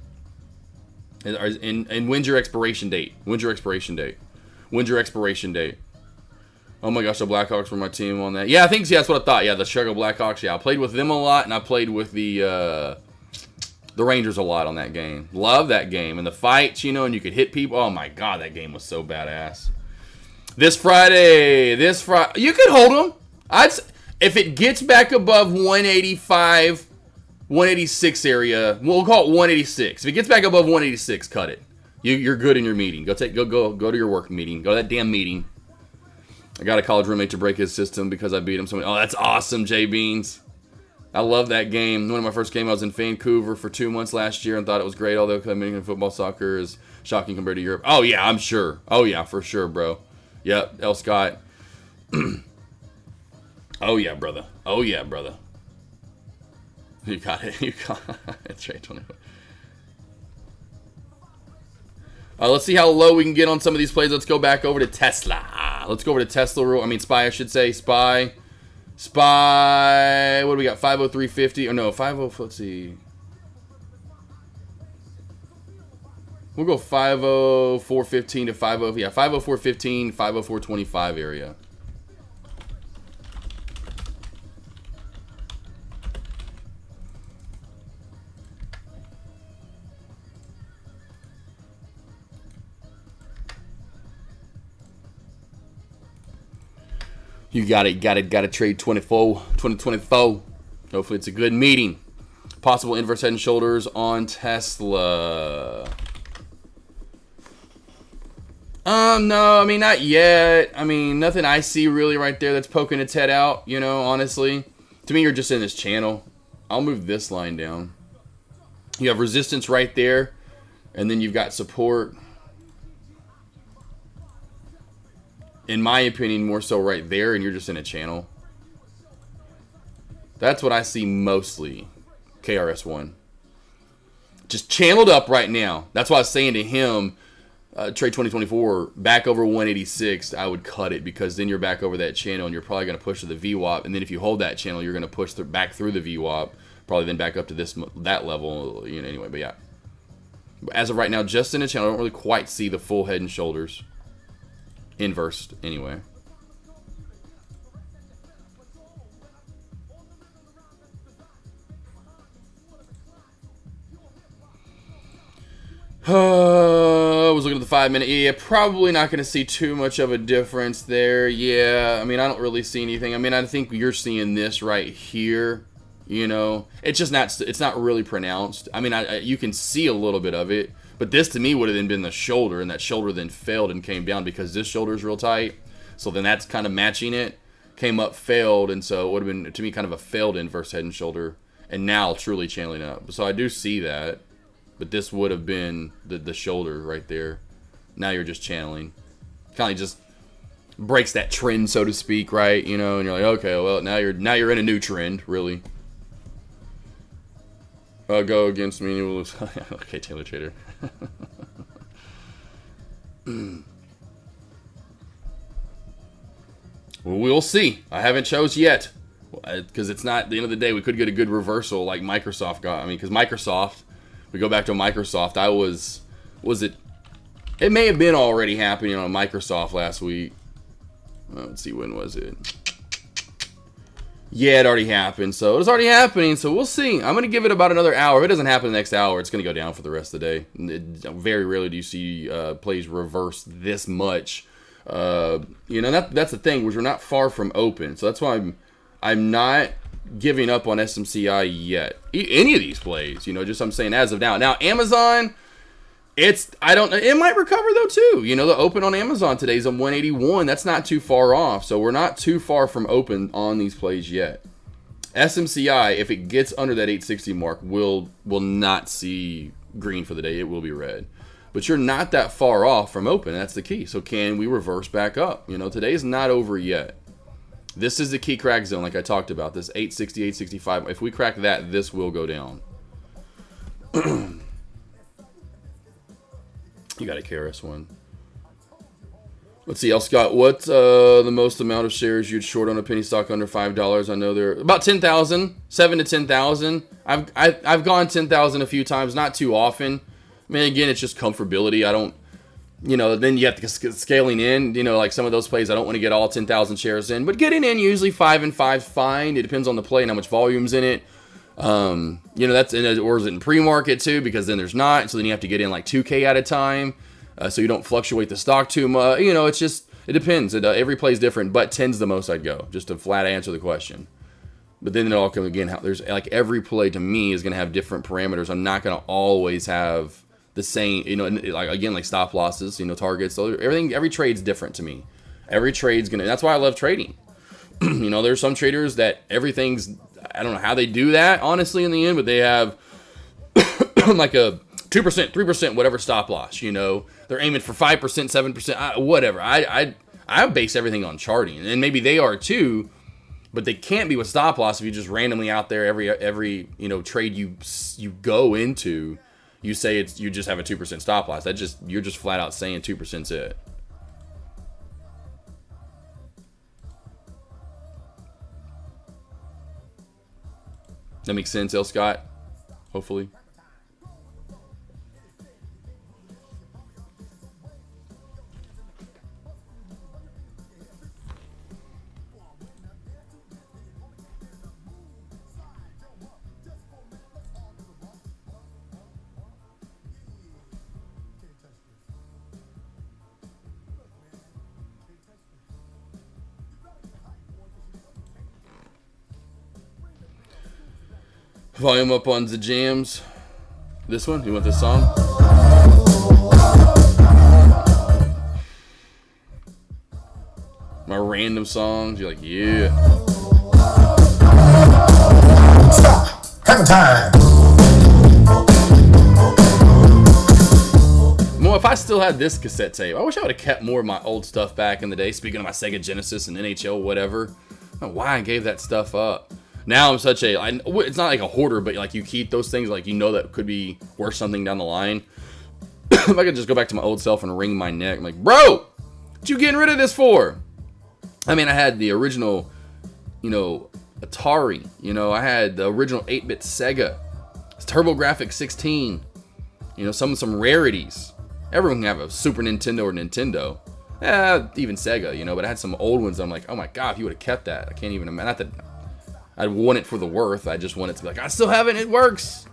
And when's your expiration date? Oh my gosh, the Blackhawks were my team on that. Yeah, I think that's what I thought. Yeah, the Chicago Blackhawks. Yeah, I played with them a lot, and I played with the Rangers a lot on that game. Love that game. And the fights, and you could hit people. Oh my God, that game was so badass. This Friday, you could hold them. If it gets back above 185, 186 area, we'll call it 186. If it gets back above 186, cut it. You're good in your meeting. Go to your work meeting. Go to that damn meeting. I got a college roommate to break his system because I beat him. So, that's awesome, Jay Beans. I love that game. One of my first games, I was in Vancouver for 2 months last year and thought it was great. Although American football, soccer is shocking compared to Europe. Oh yeah, I'm sure. Oh yeah, for sure, bro. Yep, L. Scott. Oh yeah, brother. You got it. It's right, 20. Let's see how low we can get on some of these plays. Let's go back over to Tesla. Let's go over to Tesla. Spy, I should say. Spy. What do we got? 503.50. Oh no, 50. Let's see. We'll go 504.15 to 50. Yeah, 504.15, 504.25 area. You got it. Got to trade 2024. Hopefully it's a good meeting. Possible inverse head and shoulders on Tesla. No, I mean, not yet. I mean, nothing I see really right there that's poking its head out, you know, honestly. To me, you're just in this channel. I'll move this line down. You have resistance right there, and then you've got support. In my opinion, more so right there, and you're just in a channel. That's what I see mostly, KRS-One. Just channeled up right now. That's why I was saying to him, trade 2024, back over 186, I would cut it, because then you're back over that channel, and you're probably going to push to the VWAP, and then if you hold that channel, you're going to push back through the VWAP, probably then back up to that level, you know, anyway, but yeah. As of right now, just in a channel, I don't really quite see the full head and shoulders. Inversed, anyway. I was looking at the 5 minute. Yeah, probably not going to see too much of a difference there. Yeah, I mean, I don't really see anything. I mean, I think you're seeing this right here. You know, it's just not. It's not really pronounced. I mean, you can see a little bit of it, but this to me would have then been the shoulder, and that shoulder then failed and came down because this shoulder is real tight. So then that's kind of matching it. Came up, failed, and so it would have been to me kind of a failed inverse head and shoulder, and now truly channeling up. So I do see that. But this would have been the shoulder right there. Now you're just channeling. Kind of just breaks that trend, so to speak, right? You know, and you're like, okay, well, now you're in a new trend, really. Go against me. Okay, Taylor Trader. Well, we'll see. I haven't chose yet. Because it's not, at the end of the day, we could get a good reversal like Microsoft got. I mean, because Microsoft... We go back to Microsoft. It may have been already happening on Microsoft last week. Let's see, when was it? Yeah, it already happened. So it was already happening. So we'll see. I'm going to give it about another hour. If it doesn't happen the next hour, it's going to go down for the rest of the day. Very rarely do you see plays reverse this much. You know, that's the thing, which we're not far from open. So that's why I'm not giving up on SMCI yet. Any of these plays, you know, just I'm saying as of now. Now, Amazon, it might recover though too. You know, the open on Amazon today is on 181. That's not too far off. So we're not too far from open on these plays yet. SMCI, if it gets under that 860 mark, will not see green for the day. It will be red. But you're not that far off from open. That's the key. So can we reverse back up? You know, today's not over yet. This is the key crack zone, like I talked about. This 860, 865. If we crack that, this will go down. You got a KRS-One. Let's see, L. Scott. What's the most amount of shares you'd short on a penny stock under $5? I know they're about 10,000, 7 to 10,000. I've gone 10,000 a few times, not too often. I mean, again, it's just comfortability. I don't. You know, then you have to scaling in, you know, like some of those plays, I don't want to get all 10,000 shares in, but getting in usually 5 and 5 fine. It depends on the play and how much volume's in it. You know, or is it in pre-market too? Because then there's not. So then you have to get in like 2K at a time. So you don't fluctuate the stock too much. You know, it depends. Every play is different, but 10's the most I'd go, just to flat answer the question. But then it all comes again. There's like every play to me is going to have different parameters. I'm not going to always have the same, you know, like again, like stop losses, you know, targets. So every trade's different to me. Every trade's that's why I love trading. You know, there's some traders that everything's, I don't know how they do that, honestly, in the end, but they have like a 2%, 3%, whatever stop loss, you know. They're aiming for 5%, 7%, whatever. I base everything on charting, and maybe they are too, but they can't be with stop loss if you just randomly out there every you know, trade you go into. You say you just have a 2% stop loss. You're just flat out saying 2%'s it. That makes sense, L. Scott? Hopefully. Volume up on the jams. This one? You want this song? My random songs. You're like, yeah. Stop. Have a time. Well, if I still had this cassette tape, I wish I would have kept more of my old stuff back in the day. Speaking of my Sega Genesis and NHL, whatever. I don't know why I gave that stuff up. Now I'm such a, it's not like a hoarder, but like you keep those things like you know that could be worth something down the line. If I could just go back to my old self and wring my neck, I'm like, bro, what you getting rid of this for? I mean, I had the original, Atari. I had the original 8-bit Sega. It's TurboGrafx 16. Some rarities. Everyone can have a Super Nintendo or Nintendo. Even Sega, but I had some old ones. I'm like, oh my God, if you would have kept that. I can't even imagine. Not that I'd want it for the worth. I just want it to be like, I still have it. It works.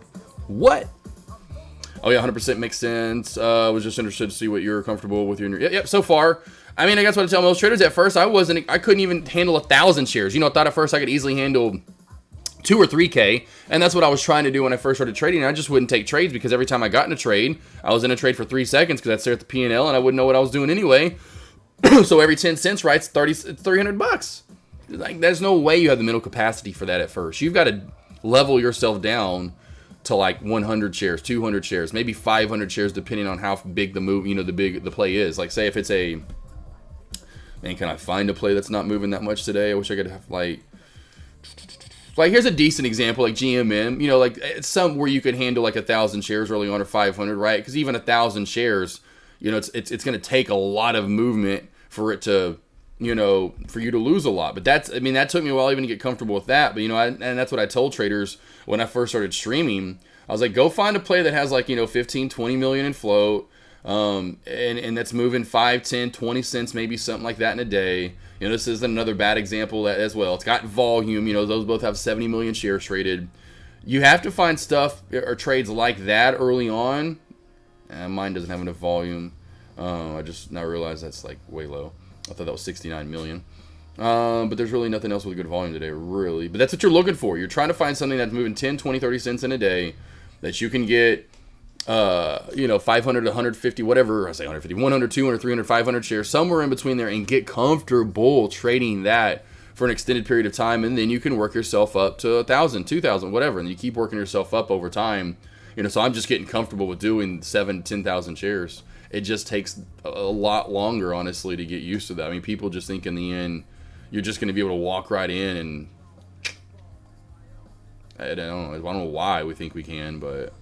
What? Oh yeah, 100% makes sense. Was just interested to see what you're comfortable with your. Yep. So far, I mean, I guess what I tell most traders at first, I couldn't even handle 1,000 shares. I thought at first I could easily handle 2 or 3K, and that's what I was trying to do when I first started trading. I just wouldn't take trades because every time I got in a trade, I was in a trade for 3 seconds because I'd stare at the P&L and I wouldn't know what I was doing anyway. So every 10 cents, right, it's $300. Like, there's no way you have the mental capacity for that at first. You've got to level yourself down to like 100 shares, 200 shares, maybe 500 shares, depending on how big the move, the play is. Like, say if it's man, can I find a play that's not moving that much today? I wish I could have like here's a decent example, like GMM, like it's some where you could handle like 1,000 shares early on or 500, right? Because even 1,000 shares, it's going to take a lot of movement for it to, for you to lose a lot. But that took me a while even to get comfortable with that. But, and that's what I told traders when I first started streaming. I was like, go find a play that has like, 15, 20 million in float. And that's moving 5, 10, 20 cents, maybe something like that in a day. This is another bad example as well. It's got volume. Those both have 70 million shares traded. You have to find stuff or trades like that early on. Mine doesn't have enough volume. I just now realized that's like way low. I thought that was 69 million. But there's really nothing else with good volume today, really. But that's what you're looking for. You're trying to find something that's moving 10, 20, 30 cents in a day that you can get, 500 to 150, whatever. I say 150, 100, 200, 300, 500 shares, somewhere in between there, and get comfortable trading that for an extended period of time. And then you can work yourself up to 1,000, 2,000, whatever. And you keep working yourself up over time. So I'm just getting comfortable with doing 7,000, 10,000 shares. It just takes a lot longer, honestly, to get used to that. I mean, people just think in the end, you're just going to be able to walk right in and I don't know why we think we can, but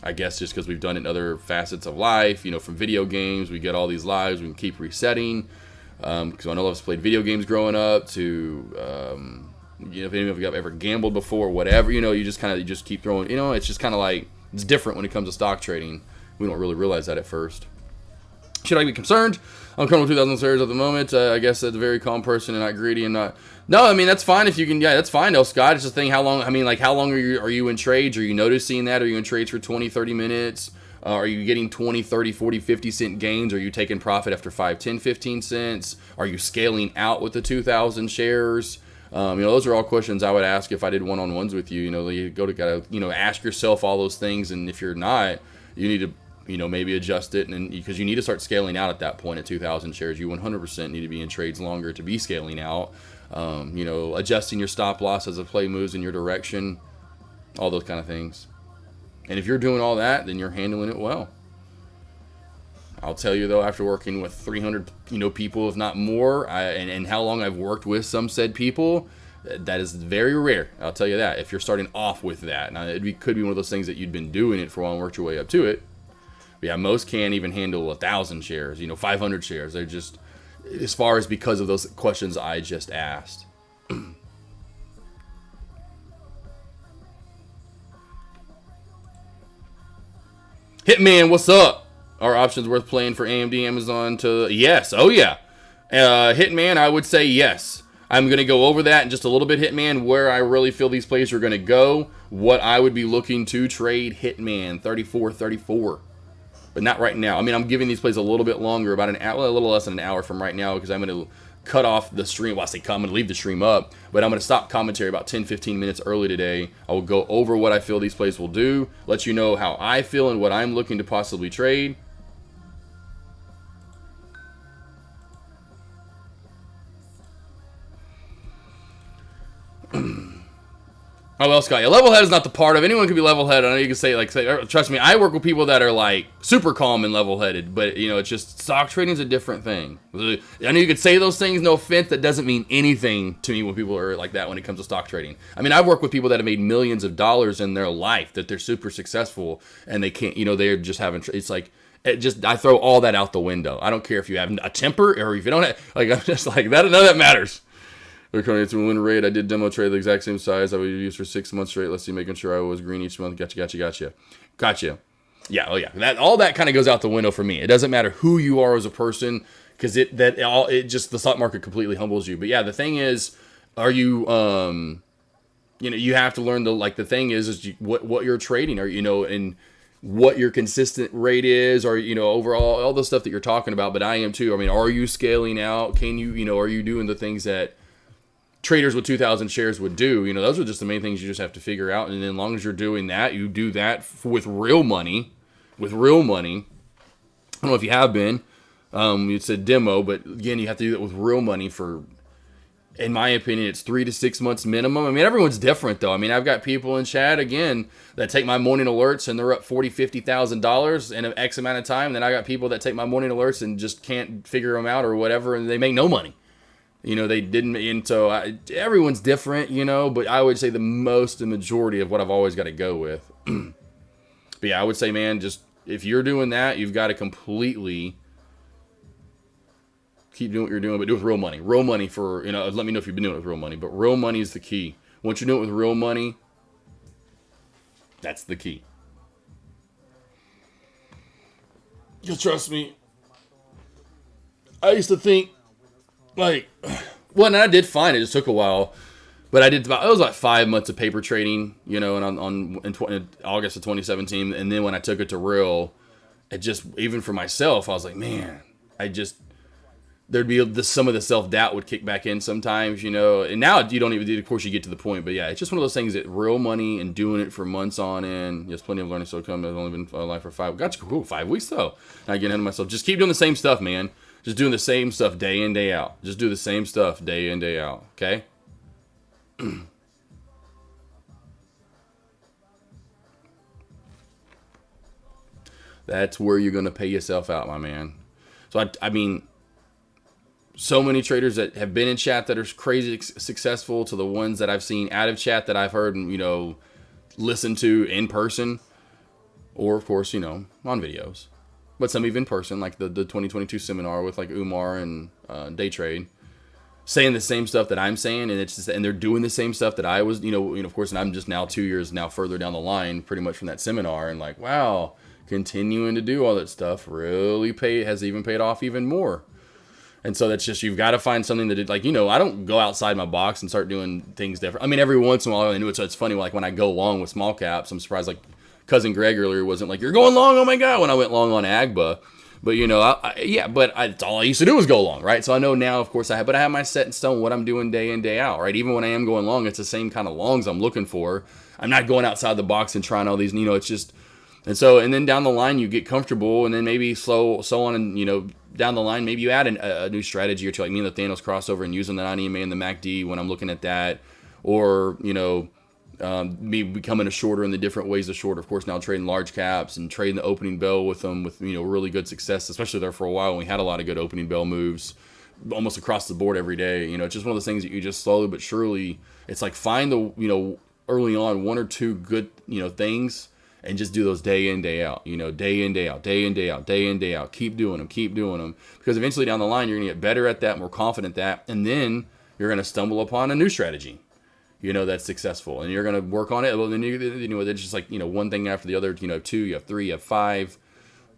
I guess just because we've done it in other facets of life, from video games, we get all these lives, we can keep resetting. Because I know a lot of us played video games growing up to, if any of you have ever gambled before, whatever, you just keep throwing, it's just kind of like, it's different when it comes to stock trading. We don't really realize that at first. Should I be concerned? I'm comfortable with 2,000 shares at the moment. I guess that's a very calm person and not greedy and not. No, I mean that's fine if you can. Yeah, that's fine. Scott, it's the thing. How long? I mean, like how long are you in trades? Are you noticing that? Are you in trades for 20, 30 minutes? Are you getting 20, 30, 40, 50 cent gains? Are you taking profit after 5, 10, 15 cents? Are you scaling out with the 2,000 shares? Those are all questions I would ask if I did one-on-ones with you. You gotta ask yourself all those things, and if you're not, you need to. Maybe adjust it, and because you need to start scaling out at that point at 2,000 shares. You 100% need to be in trades longer to be scaling out. Adjusting your stop loss as the play moves in your direction, all those kind of things. And if you're doing all that, then you're handling it well. I'll tell you though, after working with 300, people, if not more, and how long I've worked with some said people, that is very rare. I'll tell you that. If you're starting off with that, now could be one of those things that you'd been doing it for a while and worked your way up to it. But yeah, most can't even handle 1,000 shares, 500 shares. They're just, as far as because of those questions I just asked. Hitman, what's up? Are options worth playing for AMD, Amazon to... Yes, oh yeah. Hitman, I would say yes. I'm going to go over that in just a little bit, Hitman, where I really feel these plays are going to go. What I would be looking to trade Hitman, 34. But not right now. I mean, I'm giving these plays a little bit longer, about an hour, a little less than an hour from right now, because I'm going to cut off the stream. Well, I say I'm going to leave the stream up, but I'm going to stop commentary about 10-15 minutes early today. I will go over what I feel these plays will do, let you know how I feel and what I'm looking to possibly trade. Oh well, Scott, yeah, level head is not the part of anyone can be level headed. I know you can say trust me, I work with people that are like super calm and level headed, but you know, it's just stock trading is a different thing. I know you could say those things, no offense, that doesn't mean anything to me when people are like that when it comes to stock trading. I mean, I've worked with people that have made millions of dollars in their life, that they're super successful and they can't, you know, they're just having, it's like, I throw all that out the window. I don't care if you have a temper or if you don't have, like, I'm just like, none of that matters. They're coming into a win rate. I did demo trade the exact same size I would use for 6 months straight. Let's see, making sure I was green each month. Gotcha. Yeah, oh yeah. All that kind of goes out the window for me. It doesn't matter who you are as a person, because the stock market completely humbles you. But yeah, the thing is, are you you know, you have to learn the thing is what you're trading, or you know, and what your consistent rate is, or you know, overall all the stuff that you're talking about. But I am too. I mean, are you scaling out? Can you, you know, are you doing the things that traders with 2,000 shares would do? You know, those are just the main things you just have to figure out. And then as long as you're doing that, you do that with real money. I don't know if you have been. It's a demo, but again, you have to do that with real money for, in my opinion, it's 3 to 6 months minimum. I mean, everyone's different though. I mean, I've got people in chat again that take my morning alerts and they're up $40,000-$50,000 in an X amount of time. Then I got people that take my morning alerts and just can't figure them out or whatever, and they make no money. You know, they didn't, and so everyone's different, you know, but I would say the majority of what I've always got to go with. But yeah, I would say, man, just if you're doing that, you've got to completely keep doing what you're doing, but do it with real money. Real money for, you know, let me know if you've been doing it with real money, but real money is the key. Once you're doing it with real money, that's the key. You'll trust me. I used to think, like, well, and I did fine. It just took a while, but it was like 5 months of paper trading, you know, and in August of 2017. And then when I took it to real, it just, even for myself, I was like, man, there'd be some of the self-doubt would kick back in sometimes, you know, and now you don't even, of course you get to the point, but yeah, it's just one of those things that real money and doing it for months on end. Yes, plenty of learning still come. I've only been alive for 5. Gotcha. Cool. 5 weeks though. Not getting ahead of myself. Just keep doing the same stuff, man. Just doing the same stuff day in, day out. Just do the same stuff day in, day out. Okay? That's where you're going to pay yourself out, my man. So, I mean, so many traders that have been in chat that are crazy successful to the ones that I've seen out of chat that I've heard and, you know, listened to in person. Or, of course, you know, on videos. But some even in person, like the 2022 seminar with like Umar and Day Trade, saying the same stuff that I'm saying, and it's just, and they're doing the same stuff that I was, you know, of course, and I'm just now 2 years now further down the line, pretty much from that seminar, and like, wow, continuing to do all that stuff really has even paid off even more. And so that's just, you've got to find something that, like, you know, I don't go outside my box and start doing things different. I mean, every once in a while I do it, so it's funny, like when I go long with small caps, I'm surprised, like, Cousin Greg earlier wasn't like, you're going long, oh my god, when I went long on AGBA. But you know, it's all I used to do was go long, right? So I know now, of course, I have my set in stone what I'm doing day in, day out, right? Even when I am going long, it's the same kind of longs I'm looking for. I'm not going outside the box and trying all these, you know, it's just, and then down the line you get comfortable, and then maybe so on, and you know, down the line maybe you add a new strategy or two, like me and the Thanos crossover and using the 9 EMA and the MACD when I'm looking at that, or you know, me becoming a shorter in the different ways of short. Of course, now trading large caps and trading the opening bell with them with, you know, really good success, especially there for a while when we had a lot of good opening bell moves almost across the board every day. You know, it's just one of those things that you just slowly but surely, it's like find the, you know, early on 1 or 2 good, you know, things and just do those day in, day out, you know, day in, day out, day in, day out, day in, day out. Keep doing them because eventually down the line, you're going to get better at that, more confident at that. And then you're going to stumble upon a new strategy, you know, that's successful, and you're going to work on it. Well, then you know, it's just like, you know, one thing after the other. You know, 2, you have 3, you have 5.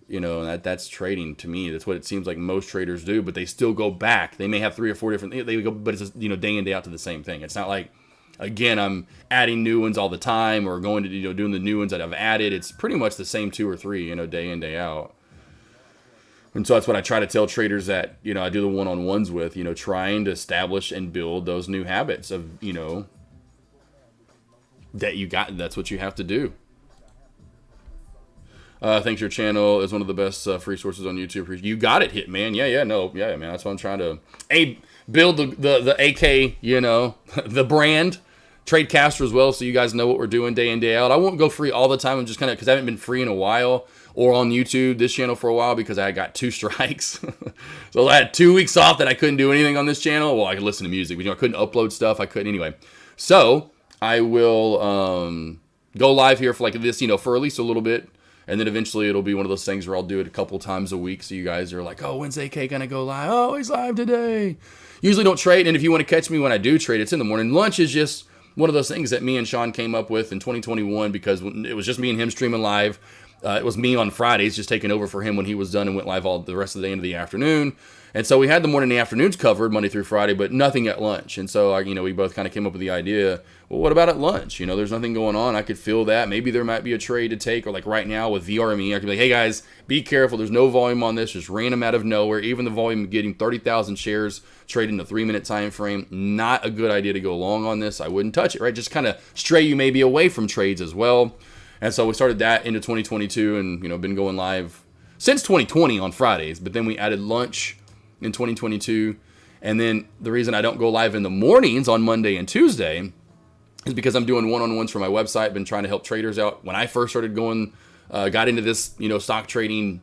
You know, and that's trading to me. That's what it seems like most traders do. But they still go back. They may have 3 or 4 different things. They go, but it's just, you know, day in, day out to the same thing. It's not like, again, I'm adding new ones all the time or going to, you know, doing the new ones that I've added. It's pretty much the same 2 or 3. You know, day in, day out. And so that's what I try to tell traders that, you know, I do the one-on-ones with, you know, trying to establish and build those new habits of, you know, that you got, that's what you have to do. Thanks, your channel is one of the best free sources on YouTube. You got it, Hitman. Yeah, man. That's what I'm trying to build the AK, you know, the brand, Tradecaster as well, so you guys know what we're doing day in, day out. I won't go free all the time. I'm just kind of, because I haven't been free in a while, or on YouTube, this channel for a while, because I got 2 strikes. So I had 2 weeks off that I couldn't do anything on this channel. Well, I could listen to music, but, you know, I couldn't upload stuff. I couldn't anyway. So I will go live here for like this, you know, for at least a little bit. And then eventually it'll be one of those things where I'll do it a couple times a week. So you guys are like, oh, when's AK gonna go live? Oh, he's live today. Usually don't trade. And if you want to catch me when I do trade, it's in the morning. Lunch is just one of those things that me and Sean came up with in 2021 because it was just me and him streaming live. It was me on Fridays just taking over for him when he was done and went live all the rest of the day into the afternoon. And so we had the morning and the afternoons covered Monday through Friday, but nothing at lunch. And so, you know, we both kind of came up with the idea, well, what about at lunch? You know, there's nothing going on. I could feel that. Maybe there might be a trade to take, or like right now with VRME, I could be like, hey guys, be careful. There's no volume on this. Just random out of nowhere. Even the volume of getting 30,000 shares traded in a 3-minute time frame. Not a good idea to go long on this. I wouldn't touch it, right? Just kind of stray you maybe away from trades as well. And so we started that into 2022 and, you know, been going live since 2020 on Fridays, but then we added lunch in 2022. And then the reason I don't go live in the mornings on Monday and Tuesday is because I'm doing one-on-ones for my website. Been trying to help traders out. When I first started going, got into this, you know, stock trading,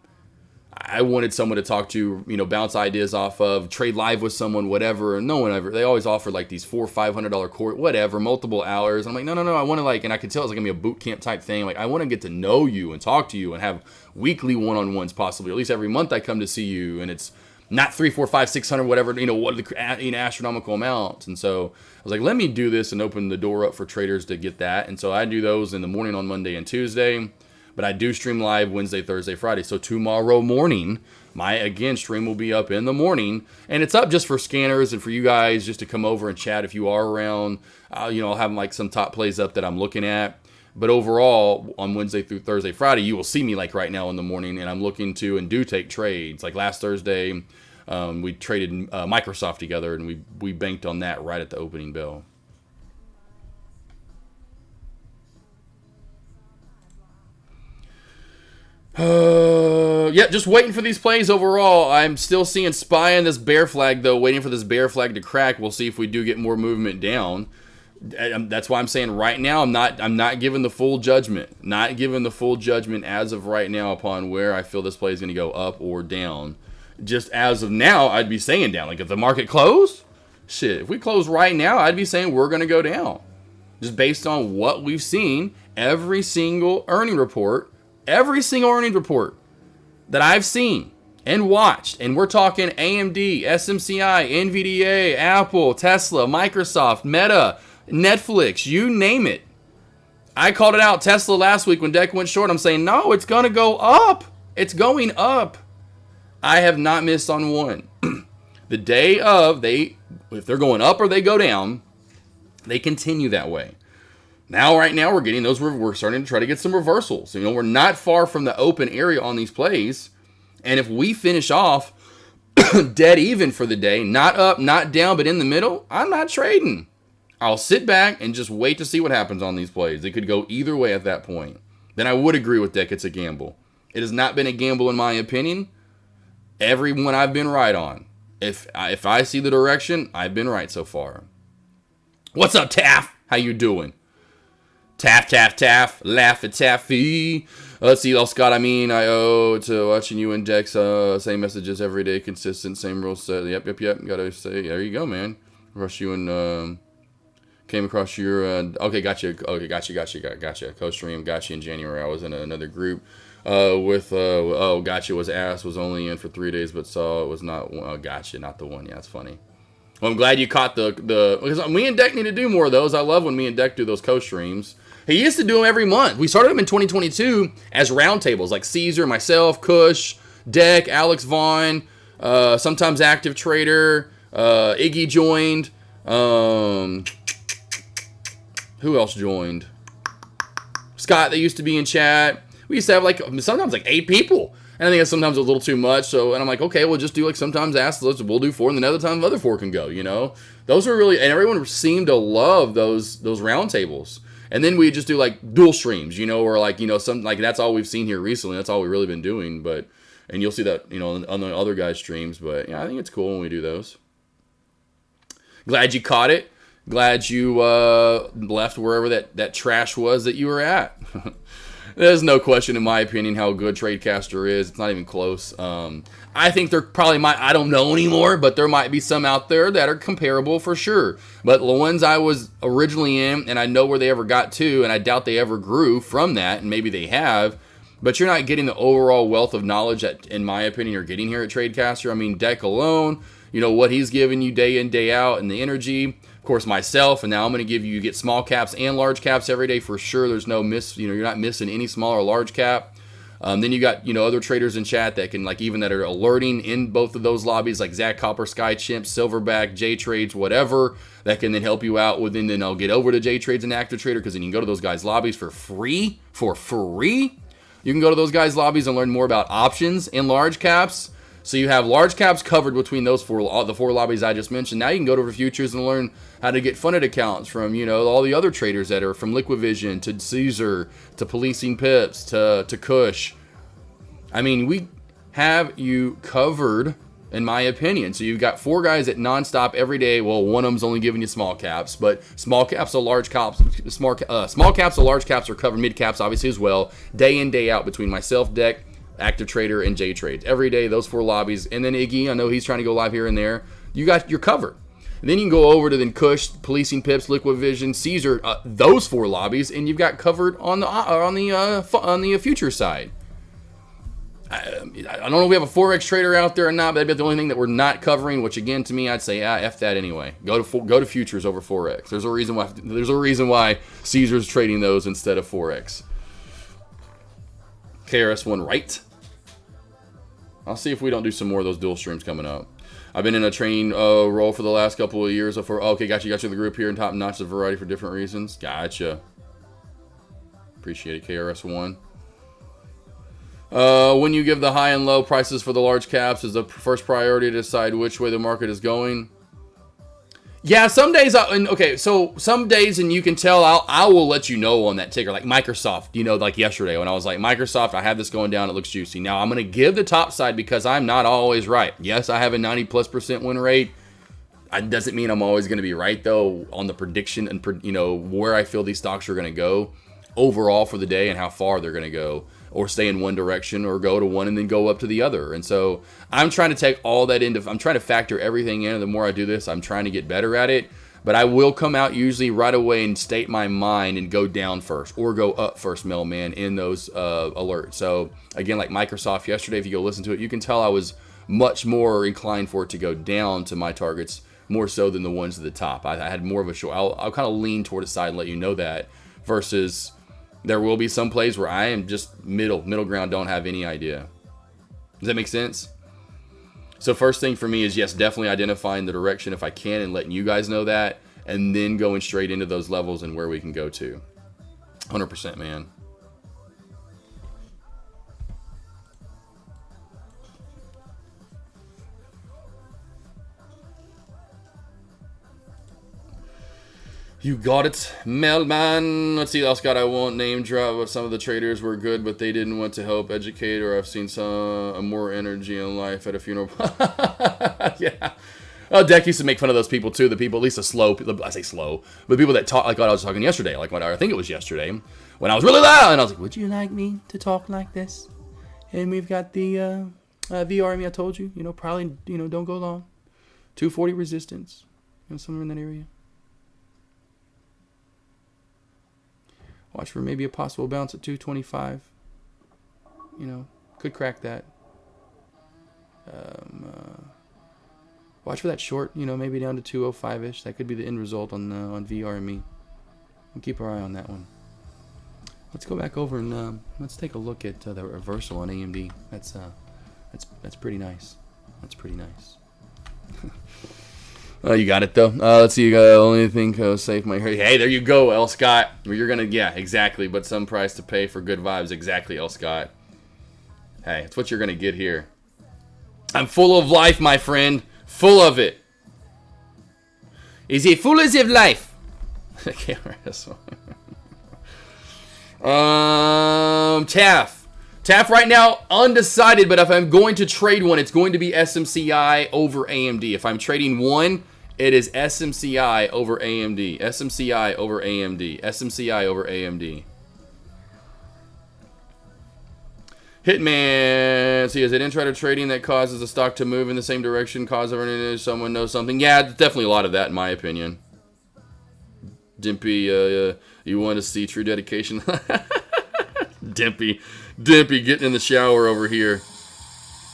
I wanted someone to talk to, you know, bounce ideas off of, trade live with someone, whatever. And no one ever, they always offer like these $400 or $500 course, whatever, multiple hours. And I'm like, no, I want to like, and I could tell it's like gonna be a boot camp type thing. Like, I want to get to know you and talk to you and have weekly one-on-ones possibly, or at least every month I come to see you. And it's not 300, 400, 500, 600, whatever, you know, what the, you know, astronomical amounts. And so I was like, let me do this and open the door up for traders to get that. And so I do those in the morning on Monday and Tuesday. But I do stream live Wednesday, Thursday, Friday. So tomorrow morning, my, again, stream will be up in the morning. And it's up just for scanners and for you guys just to come over and chat if you are around. You know, I'll have like some top plays up that I'm looking at. But overall, on Wednesday through Thursday, Friday, you will see me like right now in the morning. And I'm looking to and do take trades. Like last Thursday, we traded Microsoft together. And we banked on that right at the opening bell. Yeah, just waiting for these plays overall. I'm still seeing SPY in this bear flag, though, waiting for this bear flag to crack. We'll see if we do get more movement down. That's why I'm saying right now I'm not giving the full judgment. Not giving the full judgment as of right now upon where I feel this play is going to go up or down. Just as of now, I'd be saying down. Like if the market closed, shit, if we close right now, I'd be saying we're going to go down. Just based on what we've seen, every single earning report that I've seen and watched, and we're talking AMD, SMCI, NVDA, Apple, Tesla, Microsoft, Meta, Netflix, you name it. I called it out Tesla last week when Deck went short. I'm saying, no, it's going to go up. It's going up. I have not missed on one. The day of, if they're going up or they go down, they continue that way. Now, right now, we're getting those. We're starting to try to get some reversals. You know, we're not far from the open area on these plays. And if we finish off dead even for the day, not up, not down, but in the middle, I'm not trading. I'll sit back and just wait to see what happens on these plays. It could go either way at that point. Then I would agree with Deck. It's a gamble. It has not been a gamble in my opinion. Every one I've been right on. If I see the direction, I've been right so far. What's up, Taff? How you doing? Taff, laugh at Taffy. Let's see, Scott, I owe to watching you index, same messages every day, consistent, same rules set. Yep. Gotta say, there you go, man. Rush you and, came across your, okay, gotcha. Co-stream, got you in January. I was in another group, gotcha, was only in for 3 days, but saw it was not, gotcha, not the one. Yeah, that's funny. Well, I'm glad you caught because me and Deck need to do more of those. I love when me and Deck do those co-streams. He used to do them every month. We started them in 2022 as roundtables, like Caesar, myself, Kush, Deck, Alex Vaughn, sometimes Active Trader, Iggy joined. Who else joined? Scott, that used to be in chat. We used to have sometimes 8 people. And I think that's sometimes a little too much. So, and I'm like, okay, we'll just do like sometimes we'll do 4, and then other times other 4 can go, you know? Those are really, and everyone seemed to love those round tables. And then we just do like dual streams, you know, or like, you know, some, like that's all we've seen here recently. That's all we've really been doing. But, and you'll see that, you know, on the other guys' streams. But yeah, I think it's cool when we do those. Glad you caught it. Glad you left wherever that trash was that you were at. There's no question, in my opinion, how good Tradecaster is. It's not even close. I think there probably might, I don't know anymore, but there might be some out there that are comparable for sure. But the ones I was originally in, and I know where they ever got to, and I doubt they ever grew from that, and maybe they have, but you're not getting the overall wealth of knowledge that, in my opinion, you're getting here at Tradecaster. I mean, Deck alone, you know, what he's giving you day in, day out, and the energy. Of course, myself, and now I'm going to give you get small caps and large caps every day for sure. There's no you're not missing any small or large cap. Then you got, you know, other traders in chat that can, like, even that are alerting in both of those lobbies, like Zach Copper, Sky Chimp, Silverback, J Trades, whatever, that can then help you out with. And then I'll get over to J Trades and Active Trader, because then you can go to those guys' lobbies for free. You can go to those guys' lobbies and learn more about options in large caps. So you have large caps covered between those the 4 lobbies I just mentioned. Now you can go to futures and learn how to get funded accounts from, you know, all the other traders that are from Liquivision to Caesar to Policing Pips to Kush. I mean, we have you covered, in my opinion. So you've got 4 guys at nonstop every day. Well, one of them's only giving you small caps, but small caps to large caps, small caps to large caps are covered, mid caps obviously as well, day in, day out between myself, Deck, Active Trader, and J Trades. Every day, those 4 lobbies. And then Iggy, I know he's trying to go live here and there. You're covered. And then you can go over to then Kush, Policing Pips, Liquivision, Caesar, those 4 lobbies, and you've got covered on the future side. I don't know if we have a Forex trader out there or not, but that'd be the only thing that we're not covering. Which again, to me, I'd say F that anyway. Go to futures over Forex. There's a reason why Caesar's trading those instead of Forex. KRS1 right. I'll see if we don't do some more of those dual streams coming up. I've been in a training role for the last couple of years. Okay, got you the group here in top notch, the variety for different reasons. Gotcha. Appreciate it, KRS1. When you give the high and low prices for the large caps, is the first priority to decide which way the market is going? Yeah, some days, some days, and you can tell, I will let you know on that ticker, like Microsoft, you know, like yesterday when I was like, Microsoft, I have this going down, it looks juicy. Now, I'm going to give the top side because I'm not always right. Yes, I have a 90+% win rate. It doesn't mean I'm always going to be right, though, on the prediction and, you know, where I feel these stocks are going to go overall for the day and how far they're going to go, or stay in one direction or go to one and then go up to the other. And so I'm trying to take all that I'm trying to factor everything in. And the more I do this, I'm trying to get better at it. But I will come out usually right away and state my mind and go down first or go up first, mailman, in those alerts. So again, like Microsoft yesterday, if you go listen to it, you can tell I was much more inclined for it to go down to my targets more so than the ones at the top. I had more of a short. I'll kind of lean toward the side and let you know that, versus there will be some plays where I am just middle ground, don't have any idea. Does that make sense? So first thing for me is, yes, definitely identifying the direction if I can and letting you guys know that, and then going straight into those levels and where we can go to. 100%, man. You got it, Melman. Let's see what else got. I won't name drop, but some of the traders were good, but they didn't want to help educate, or I've seen some more energy in life at a funeral. Yeah. Oh, Deck used to make fun of those people too. The people, at least I say slow, but people that talk like what I was talking yesterday, like what I think it was yesterday, when I was really loud, and I was like, would you like me to talk like this? And we've got the VR, I told you, probably, don't go long. 240 resistance, somewhere in that area. Watch for maybe a possible bounce at 225. Could crack that. Watch for that short, maybe down to 205-ish. That could be the end result on VRME. We'll keep our eye on that one. Let's go back over and let's take a look at the reversal on AMD. That's pretty nice. That's pretty nice. You got it though. Let's see. You got the only thing safe my hair. Hey, there you go, L. Scott. You're gonna, yeah, exactly. But some price to pay for good vibes. Exactly, L. Scott. Hey, it's what you're going to get here. I'm full of life, my friend. Full of it. Is he full of life? I can't remember this one. Taff. Taff right now, undecided, but if I'm going to trade one, it's going to be SMCI over AMD. If I'm trading one, it is SMCI over AMD. SMCI over AMD. SMCI over AMD. Hitman. See, is it insider trading that causes the stock to move in the same direction? Cause of someone knows something? Yeah, definitely a lot of that in my opinion. Dimpy, you want to see true dedication? Dimpy getting in the shower over here.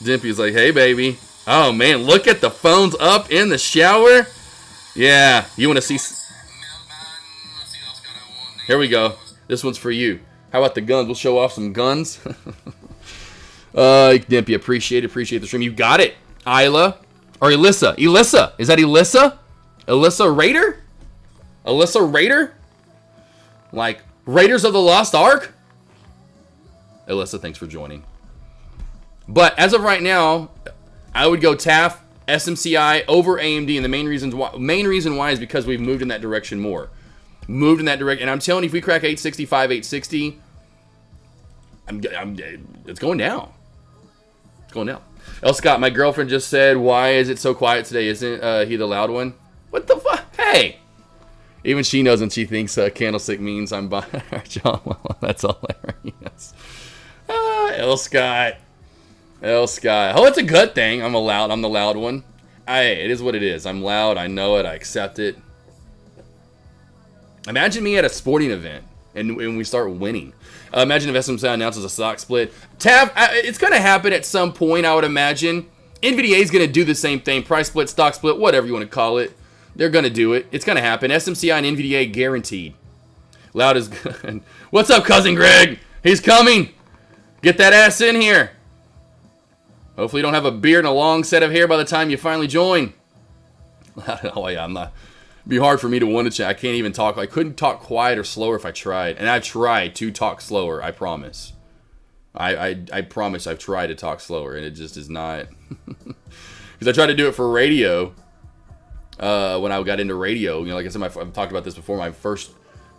Dimpy's like, hey, baby. Oh, man, look at the phones up in the shower. Yeah, you want to see... Here we go. This one's for you. How about the guns? We'll show off some guns. Dimpy, appreciate the stream. You got it. Isla. Or Elissa. Elissa. Is that Elissa? Elissa Raider? Alyssa Raider? Like, Raiders of the Lost Ark? Alyssa, thanks for joining. But as of right now, I would go TAF, SMCI over AMD, and the main reason why is because we've moved in that direction more. Moved in that direction, and I'm telling you, if we crack 865, 860, it's going down. It's going down. El Scott, my girlfriend just said, why is it so quiet today? Isn't he the loud one? What the fuck? Hey! Even she knows, and she thinks candlestick means I'm buying her John. That's hilarious. El Scott. El Scott. Oh, it's a good thing. I'm the loud one. It is what it is. I'm loud. I know it. I accept it. Imagine me at a sporting event and we start winning. Imagine if SMC announces a stock split. It's going to happen at some point, I would imagine. NVDA is going to do the same thing. Price split, stock split, whatever you want to call it. They're going to do it. It's going to happen. SMCI and NVDA guaranteed. Loud is good. What's up, Cousin Greg? He's coming. Get that ass in here. Hopefully you don't have a beard and a long set of hair by the time you finally join. Oh, yeah, it'd be hard for me to want to chat. I can't even talk. I couldn't talk quiet or slower if I tried. And I've tried to talk slower, I promise. I promise I've tried to talk slower, and it just is not. Because I tried to do it for radio. When I got into radio, like I said, I've talked about this before. My first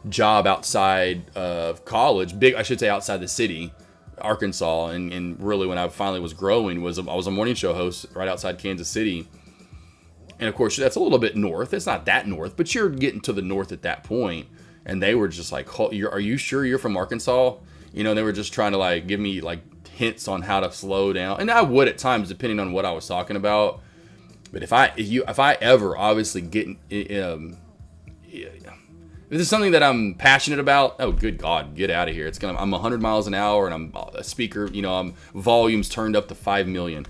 job outside of college, I should say outside the city, Arkansas, and really when I finally was growing, I was a morning show host right outside Kansas City. And of course, that's a little bit north. It's not that north, but you're getting to the north at that point. And they were just like, are you sure you're from Arkansas? They were just trying to like give me like hints on how to slow down, and I would at times depending on what I was talking about. But if I ever obviously get if there's something that I'm passionate about, oh good God, get out of here! I'm 100 miles an hour, and I'm a speaker. I'm volumes turned up to 5 million.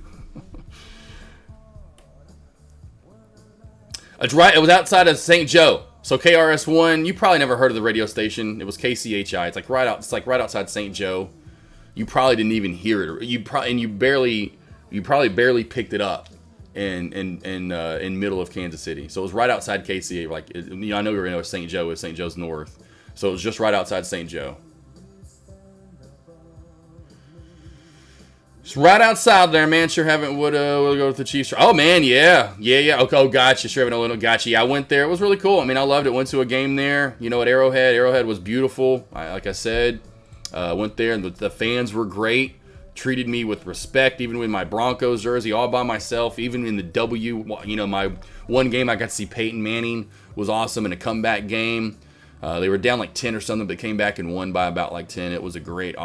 It was outside of St. Joe, so KRS-One. You probably never heard of the radio station. It was KCHI. It's like right outside St. Joe. You probably didn't even hear it, or you probably barely picked it up. In middle of Kansas City, so it was right outside KC. Like I know you're in St. Joe, is St. Joe's north, so it was just right outside St. Joe. Just right outside there, man. Sure haven't would go with the Chiefs. Oh man, yeah. Okay, oh, gotcha. Sure haven't little gotcha. Yeah, I went there. It was really cool. I mean, I loved it. Went to a game there. At Arrowhead. Arrowhead was beautiful. Like I said, went there, and the fans were great. Treated me with respect, even with my Broncos jersey, all by myself. Even in the W, my one game I got to see Peyton Manning was awesome in a comeback game. They were down like 10 or something, but came back and won by about like 10. It was a great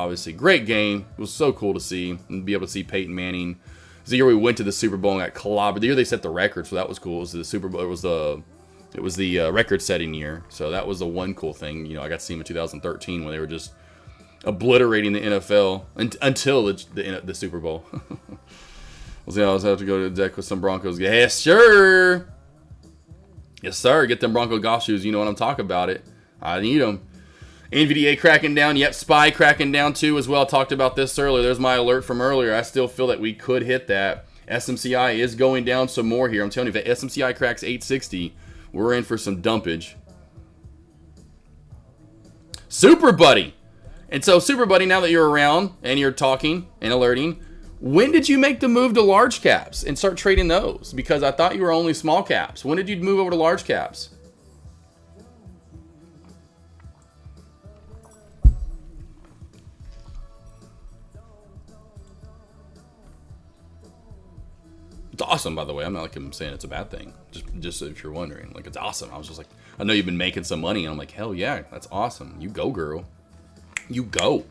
game. It was so cool to see and be able to see Peyton Manning. It was the year we went to the Super Bowl and got clobbered. The year they set the record, so that was cool. It was the Super Bowl. It was the record-setting year. So that was the one cool thing. I got to see them in 2013 when they were just obliterating the NFL until the Super Bowl. We'll see. I was have to go to the deck with some Broncos. Yes, sure. Yes, sir. Get them Bronco golf shoes. You know what I'm talking about. I need them. NVDA cracking down. Yep, SPY cracking down too as well. Talked about this earlier. There's my alert from earlier. I still feel that we could hit that. SMCI is going down some more here. I'm telling you, if the SMCI cracks 860, we're in for some dumpage. Super Buddy. And so, Super Buddy, now that you're around and you're talking and alerting, When did you make the move to large caps and start trading those? Because I thought you were only small caps. When did you move over to large caps? It's awesome, by the way. I'm not like I'm saying it's a bad thing. Just if you're wondering, like, it's awesome. I was just like, I know you've been making some money, and I'm like, hell yeah, that's awesome. You go, girl. You go.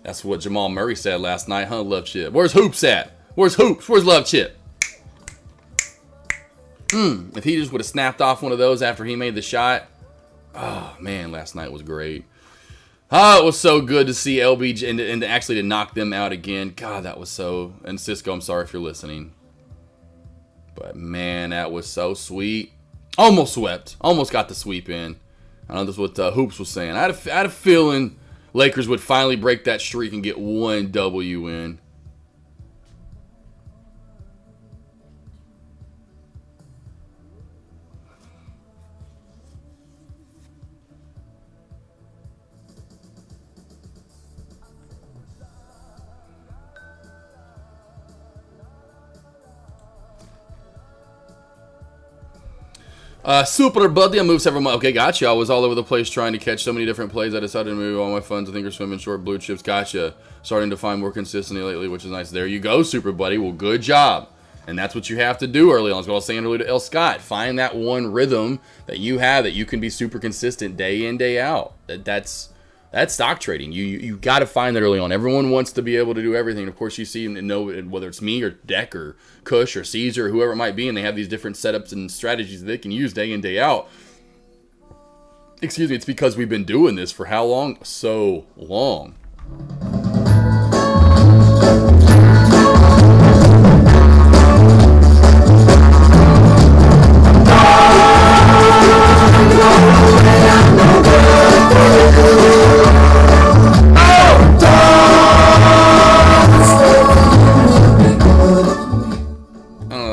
That's what Jamal Murray said last night, huh? Love Chip. Where's Hoops at? Where's Hoops? Where's Love Chip? If he just would have snapped off one of those after he made the shot. Oh man, last night was great. Oh, it was so good to see LBJ and actually to knock them out again. God, that was so... And Cisco, I'm sorry if you're listening. But man, that was so sweet. Almost swept. Almost got the sweep in. I know that's what Hoops was saying. I had a feeling Lakers would finally break that streak and get one W in. Super buddy, I moved several months. Okay, gotcha. I was all over the place trying to catch so many different plays. I decided to move all my funds. I think are swimming short blue chips. Gotcha. Starting to find more consistency lately, which is nice. There you go, super buddy. Well, good job. And that's what you have to do early on. That's what I was saying earlier to L. Scott. Find that one rhythm that you have that you can be super consistent day in, day out. That's stock trading. You got to find that early on. Everyone wants to be able to do everything. Of course, you see and know whether it's me or Deck or Kush or Caesar or whoever it might be, and they have these different setups and strategies that they can use day in, day out. Excuse me, it's because we've been doing this for how long? So long.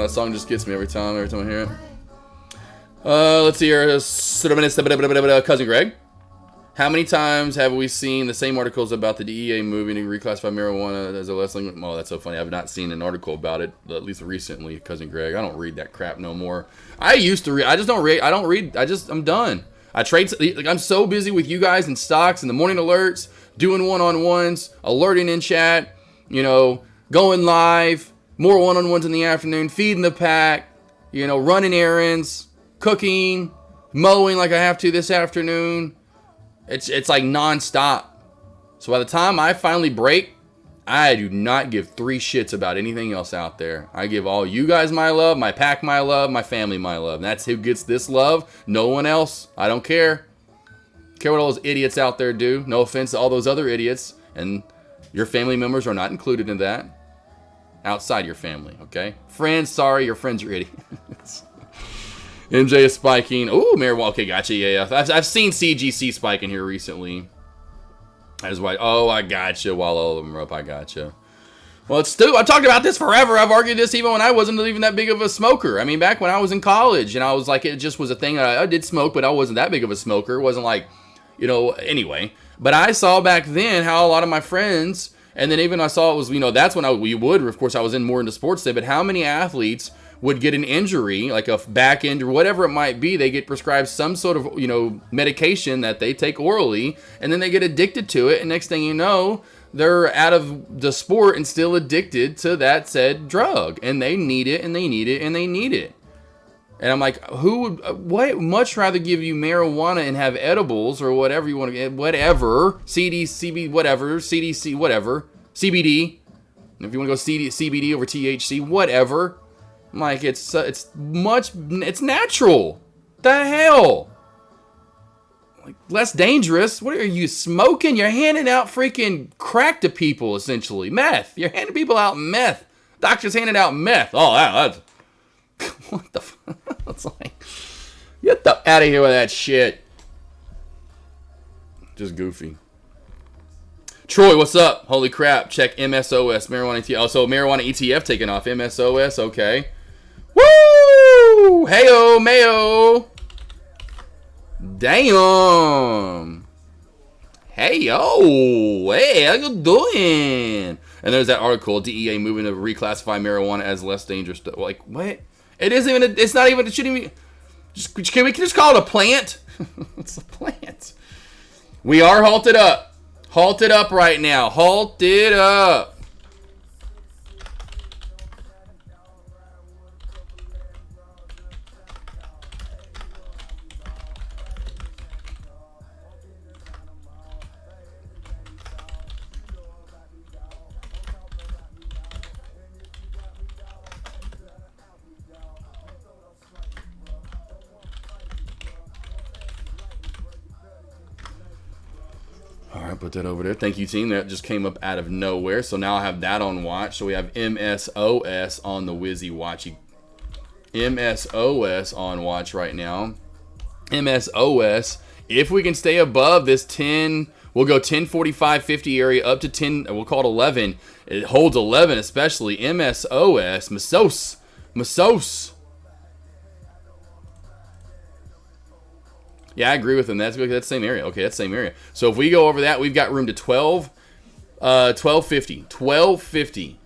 Song just gets me every time I hear it. Let's see here. Cousin Greg. How many times have we seen the same articles about the DEA moving to reclassify marijuana as a lesson? Oh, that's so funny. I've not seen an article about it, at least recently, Cousin Greg. I don't read that crap no more. I used to read. I just don't read. I don't read. I'm done. I trade. Like, I'm so busy with you guys and stocks and the morning alerts, doing one-on-ones, alerting in chat, going live. More one-on-ones in the afternoon, feeding the pack, running errands, cooking, mowing like I have to this afternoon. It's like nonstop. So by the time I finally break, I do not give three shits about anything else out there. I give all you guys my love, my pack my love, my family my love. And that's who gets this love. No one else. I don't care. Care what all those idiots out there do. No offense to all those other idiots. And your family members are not included in that. Outside your family, okay? Friends, sorry, your friends are idiots. MJ is spiking. Ooh, marijuana. Okay, gotcha. Yeah. I've seen CGC spiking here recently. That is why. Oh, I gotcha. While all of them are up, I gotcha. Well, it's Stu. I talked about this forever. I've argued this even when I wasn't even that big of a smoker. I mean, back when I was in college, and I was like, it just was a thing. I did smoke, but I wasn't that big of a smoker. It wasn't like, anyway. But I saw back then how a lot of my friends. And then even I saw it was, that's when we would, of course, I was more into sports day, but how many athletes would get an injury, like a back injury, whatever it might be, they get prescribed some sort of, medication that they take orally, and then they get addicted to it, and next thing you know, they're out of the sport and still addicted to that said drug, and they need it, and they need it, and they need it. And I'm like, who would much rather give you marijuana and have edibles or whatever you want to get, whatever, CBD, whatever, CDC, whatever, CBD. If you want to go CBD over THC, whatever. I'm like, it's natural. The hell? Like, less dangerous. What are you smoking? You're handing out freaking crack to people, essentially. Meth. You're handing people out meth. Doctors handing out meth. Oh, that's... What the fuck? It's like, get the out of here with that shit. Just goofy. Troy, what's up? Holy crap. Check MSOS. Marijuana ETF. Oh, so marijuana ETF taking off. MSOS. Okay. Woo! Heyo, mayo. Damn. Hey, yo, hey, how you doing? And there's that article, DEA moving to reclassify marijuana as less dangerous. Like, what? It isn't even, it's not even, it shouldn't even, can we just call it a plant? It's a plant. We are halted up. Halted up right now. Halted up. All right, put that over there. Thank you, team. That just came up out of nowhere. So now I have that on watch. So we have MSOS on the Wizzy Watchy. MSOS on watch right now. MSOS, if we can stay above this 10, we'll go 1045 50 area up to 10, we'll call it 11. It holds 11 especially. MSOS, Masos. Yeah, I agree with him. That's the same area. Okay, that's the same area. So if we go over that, we've got room to 1250. 1250.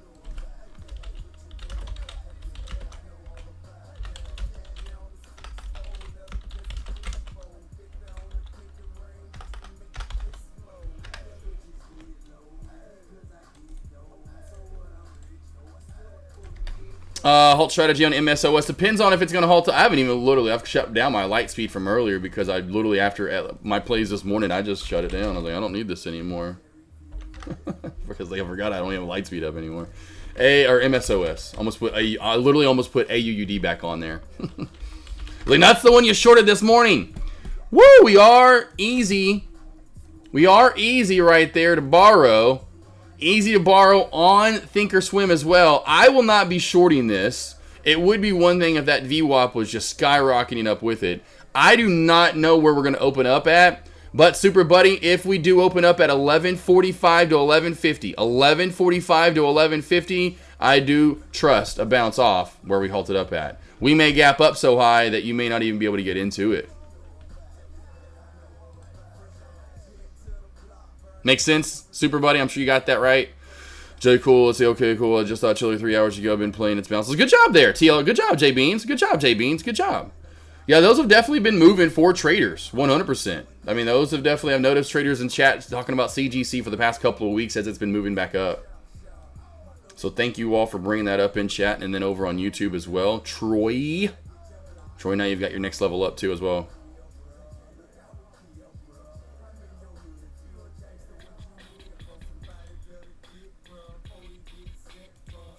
Halt strategy on MSOS depends on if it's going to halt. I haven't even I've shut down my light speed from earlier because I literally, after my plays this morning, I just shut it down. I was like, I don't need this anymore. Because I forgot I don't have light speed up anymore. MSOS. I literally almost put AUUD back on there. Like, that's the one you shorted this morning. Woo! We are easy. We are easy right there to borrow. Easy to borrow on Thinkorswim as well. I will not be shorting this. It would be one thing if that VWAP was just skyrocketing up with it. I do not know where we're going to open up at. But, Super Buddy, if we do open up at 1145 to 1150, 1145 to 1150, I do trust a bounce off where we halted up at. We may gap up so high that you may not even be able to get into it. Makes sense, Super Buddy? I'm sure you got that right. J. Cool, let's say, okay, cool. I just thought Chili 3 hours ago. I've been playing its bounces. Good job there, TL. Good job, J Beans. Good job, J Beans. Good job. Yeah, those have definitely been moving for traders, 100%. I mean, those have definitely, I've noticed traders in chat talking about CGC for the past couple of weeks as it's been moving back up. So thank you all for bringing that up in chat and then over on YouTube as well. Troy, now you've got your next level up too as well.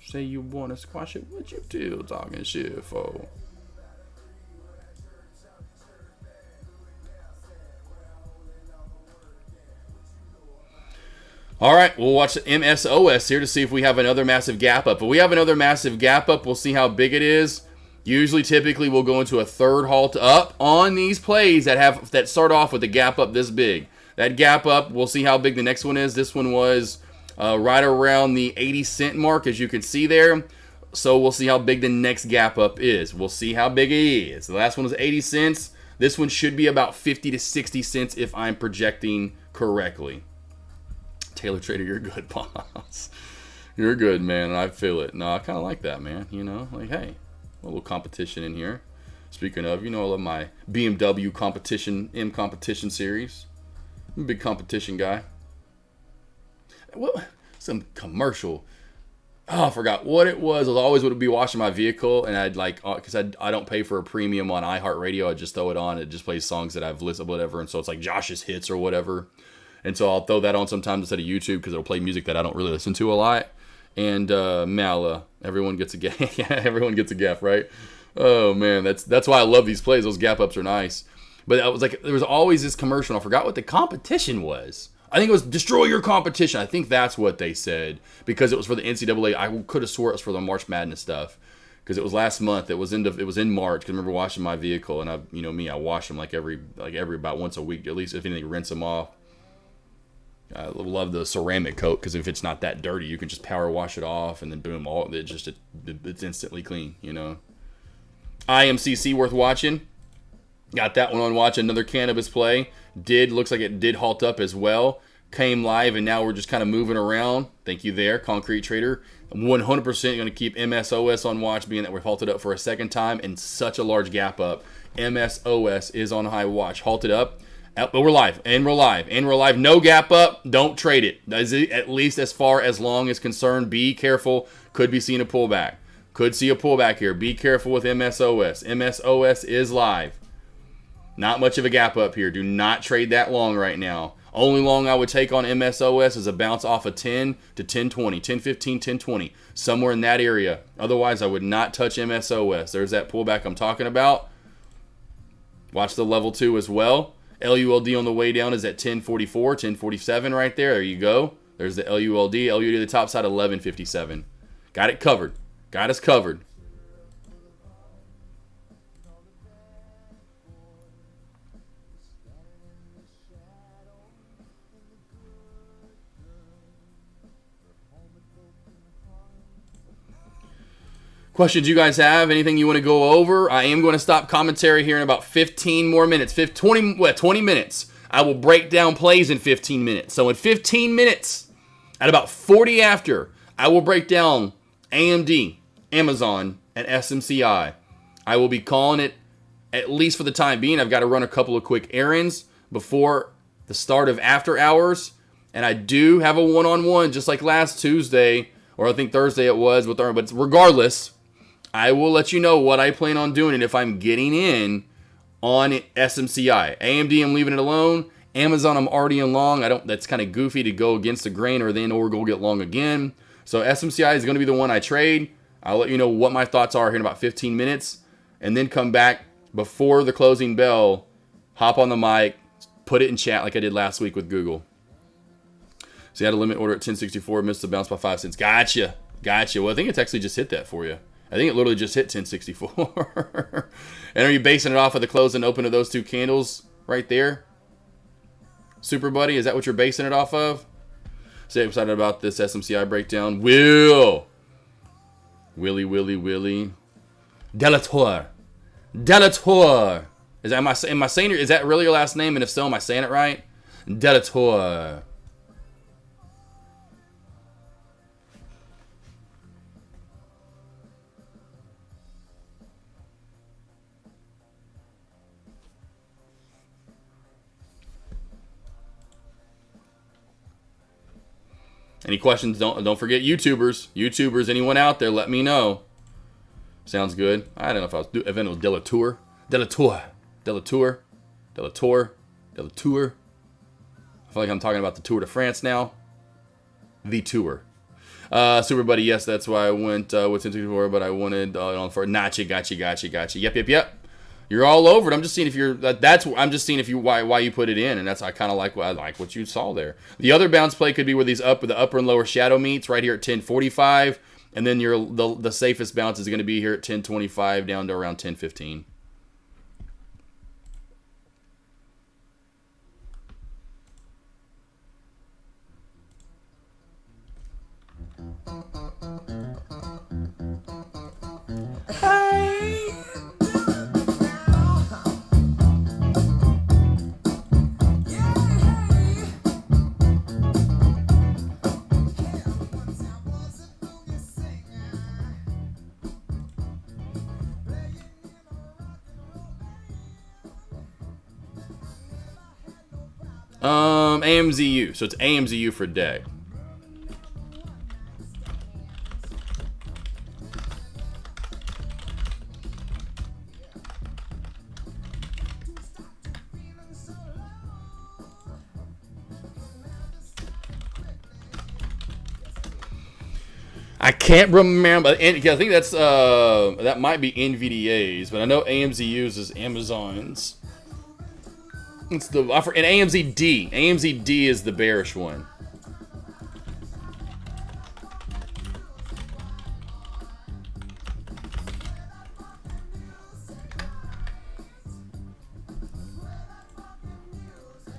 Say you want to squash it, what you do talking shit for? All right, we'll watch the MSOS here to see if we have another massive gap up. If we have another massive gap up, we'll see how big it is. Usually, typically, we'll go into a third halt up on these plays that start off with a gap up this big. That gap up, we'll see how big the next one is. This one was right around the 80-cent mark, as you can see there. So we'll see how big the next gap up is. We'll see how big it is. The last one was 80 cents. This one should be about 50 to 60 cents if I'm projecting correctly. Taylor Trader, you're good, boss. You're good, man. I feel it. No, I kind of like that, man. You know, like, hey, a little competition in here. Speaking of, you know, I love my BMW competition series. I'm a big competition guy. What? Some commercial. Oh, I forgot what it was. I always would be washing my vehicle, and I'd like, because I don't pay for a premium on iHeartRadio. I just throw it on. It just plays songs that I've listened, whatever. And so it's like Josh's hits or whatever. And so I'll throw that on sometimes instead of YouTube because it'll play music that I don't really listen to a lot. And Mala, everyone gets a gap. Yeah, everyone gets a gap, right? Oh man, that's why I love these plays. Those gap ups are nice. But I was like, there was always this commercial. I forgot what the competition was. I think it was destroy your competition. I think that's what they said because it was for the NCAA. I could have swore it was for the March Madness stuff because it was last month. It was in March. Because I remember washing my vehicle and I wash them like every about once a week at least. If anything, rinse them off. I love the ceramic coat because if it's not that dirty, you can just power wash it off and then boom, it's instantly clean. You know. IMCC worth watching. Got that one on watch. Another cannabis play. looks like it did halt up as well. Came live, and now we're just kind of moving around. Thank you there, Concrete Trader. 100% going to keep MSOS on watch, being that we're halted up for a second time and such a large gap up. MSOS is on high watch. Halted up, but we're live, and we're live, and we're live. No gap up. Don't trade it. At least as far as long is concerned. Be careful. Could be seeing a pullback. Could see a pullback here. Be careful with MSOS. MSOS is live. Not much of a gap up here. Do not trade that long right now. Only long I would take on MSOS is a bounce off of 10 to 1020, 1015, 1020, somewhere in that area. Otherwise, I would not touch MSOS. There's that pullback I'm talking about. Watch the level 2 as well. LULD on the way down is at 1044, 1047 right there. There you go. There's the LULD. LULD to the top side, 1157. Got it covered. Got us covered. Questions you guys have? Anything you want to go over? I am going to stop commentary here in about 15 more minutes. 20 minutes. I will break down plays in 15 minutes. So in 15 minutes, at about 40 after, I will break down AMD, Amazon, and SMCI. I will be calling it, at least for the time being. I've got to run a couple of quick errands before the start of after hours. And I do have a one-on-one, just like last Tuesday, or I think Thursday it was, with but regardless, I will let you know what I plan on doing and if I'm getting in on SMCI. AMD, I'm leaving it alone. Amazon, I'm already in long. That's kind of goofy to go against the grain or go get long again. So SMCI is going to be the one I trade. I'll let you know what my thoughts are here in about 15 minutes, and then come back before the closing bell, hop on the mic, put it in chat like I did last week with Google. So you had a limit order at 1064, missed the bounce by 5 cents. Gotcha. Well, I think it's actually just hit that for you. I think it literally just hit 1064. And are you basing it off of the close and open of those two candles right there? Super Buddy, is that what you're basing it off of? So I'm excited about this SMCI breakdown. Willie. Delator. Am I saying it? Is that really your last name? And if so, am I saying it right? Delator. Any questions? Don't forget YouTubers. Anyone out there? Let me know. Sounds good. I don't know if it was Delator. I feel like I'm talking about the Tour de France now. The Tour. Super Buddy, yes, that's why I went with 1064, but I wanted on for Gotcha. Yep. You're all over it. I'm just seeing if you're. I'm just seeing if you why you put it in, and I kind of like what you saw there. The other bounce play could be where the upper and lower shadow meets right here at 1045, and then the safest bounce is going to be here at 1025 down to around 1015. AMZU. So it's AMZU for day. I can't remember. I think that's that might be NVDA's, but I know AMZU's is Amazon's. It's the and AMZD. AMZD is the bearish one.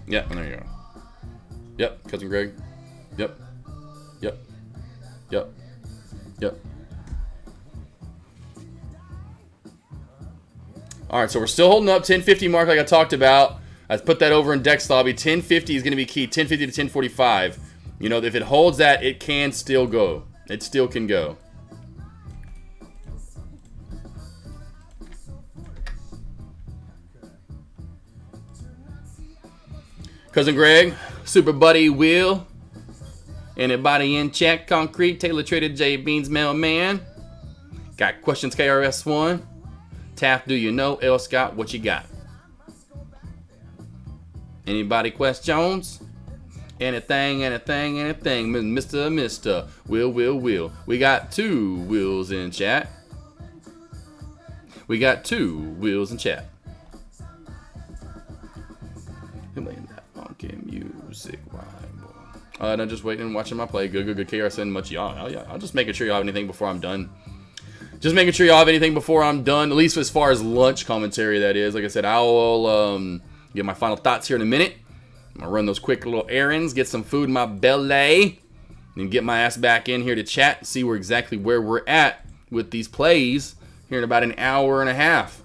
Yeah, there you go. Yep, Cousin Greg. Yep. All right, so we're still holding up 1050 mark like I talked about. I put that over in Dex Lobby. 1050 is going to be key. 1050 to 1045. You know, if it holds that, it can still go. It still can go. Cousin Greg, Super Buddy Will, anybody in chat? Concrete, Taylor Traded, J Beans Mailman. Got questions, KRS1. Taft, do you know? L Scott, what you got? Anybody questions? Anything, Mr. Will. We got 2 Wills in chat. We got 2 Wills in chat. Playing that funky music, right, boy. No, just waiting and watching my play. Good. KRS1, much y'all. Yeah, I'll just making sure y'all have anything before I'm done. Just making sure y'all have anything before I'm done, at least as far as lunch commentary, that is. Like I said, I will get my final thoughts here in a minute. I'm going to run those quick little errands, get some food in my belly, and get my ass back in here to chat and see exactly where we're at with these plays here in about an hour and a half.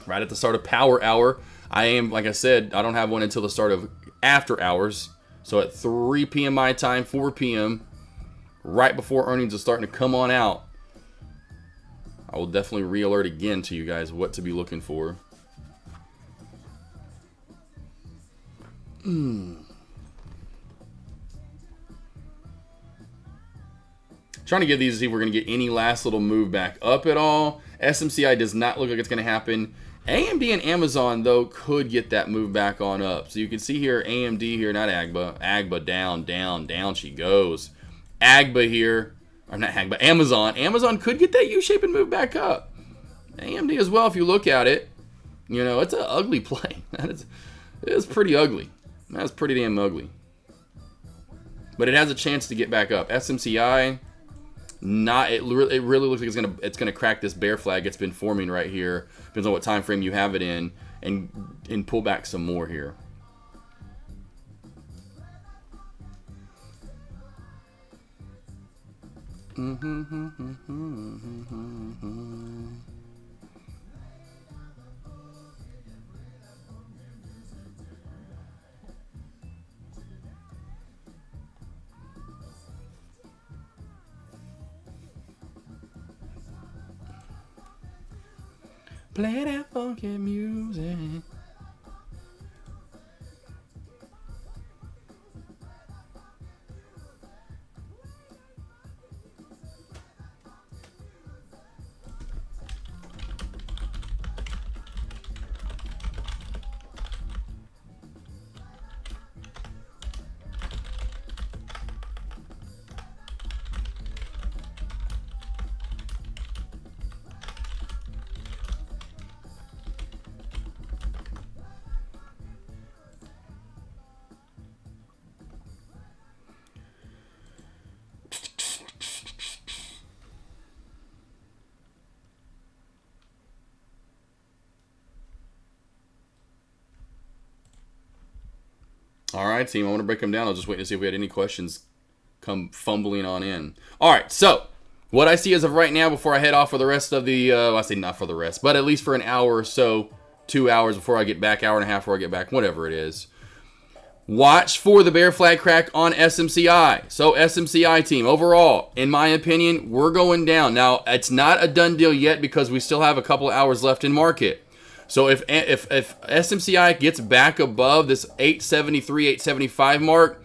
Right at the start of Power Hour. I am, like I said, I don't have one until the start of After Hours. So at 3 p.m. my time, 4 p.m., right before earnings are starting to come on out, I will definitely re-alert again to you guys what to be looking for. Trying to get these to see if we're going to get any last little move back up at all. SMCI does not look like it's going to happen. AMD and Amazon, though, could get that move back on up. So you can see here, AMD here, not AGBA. AGBA down she goes. AGBA here, or not AGBA, Amazon. Amazon could get that U-shape and move back up. AMD as well, if you look at it. You know, it's an ugly play. It is pretty ugly. That's pretty damn ugly. But it has a chance to get back up. SMCI, not. It really looks like it's gonna crack this bear flag it's been forming right here. Depends on what time frame you have it in, and pull back some more here. Play that funky music. All right, team, I want to break them down. I was just waiting to see if we had any questions come fumbling on in. All right, so what I see as of right now before I head off for the rest of the, I say not for the rest, but at least for an hour or so, 2 hours before I get back, hour and a half before I get back, whatever it is. Watch for the bear flag crack on SMCI. So SMCI team, overall, in my opinion, we're going down. Now, it's not a done deal yet because we still have a couple of hours left in market. So if SMCI gets back above this 873, 875 mark,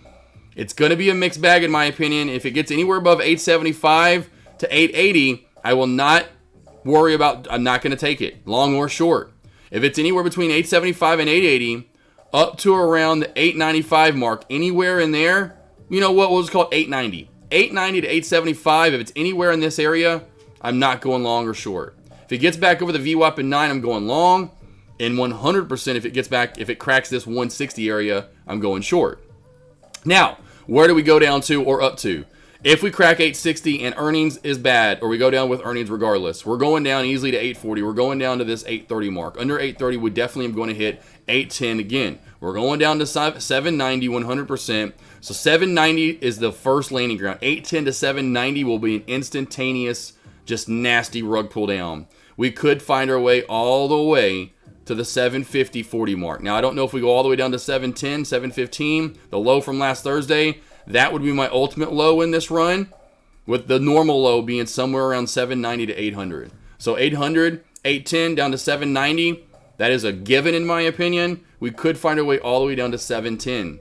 it's going to be a mixed bag in my opinion. If it gets anywhere above 875 to 880, I will not worry about, I'm not going to take it, long or short. If it's anywhere between 875 and 880, up to around the 895 mark, anywhere in there, you know what, we'll just call it 890. 890 to 875, if it's anywhere in this area, I'm not going long or short. If it gets back over the VWAP and 9, I'm going long. And 100% if it gets back, if it cracks this 160 area, I'm going short. Now, where do we go down to or up to? If we crack 860 and earnings is bad, or we go down with earnings regardless, we're going down easily to 840. We're going down to this 830 mark. Under 830, we definitely am going to hit 810 again. We're going down to 790, 100%. So 790 is the first landing ground. 810 to 790 will be an instantaneous, just nasty rug pull down. We could find our way all the way to the 750.40 mark. Now, I don't know if we go all the way down to 710, 715, the low from last Thursday. That would be my ultimate low in this run, with the normal low being somewhere around 790 to 800. So 800, 810 down to 790, that is a given in my opinion. We could find our way all the way down to 710.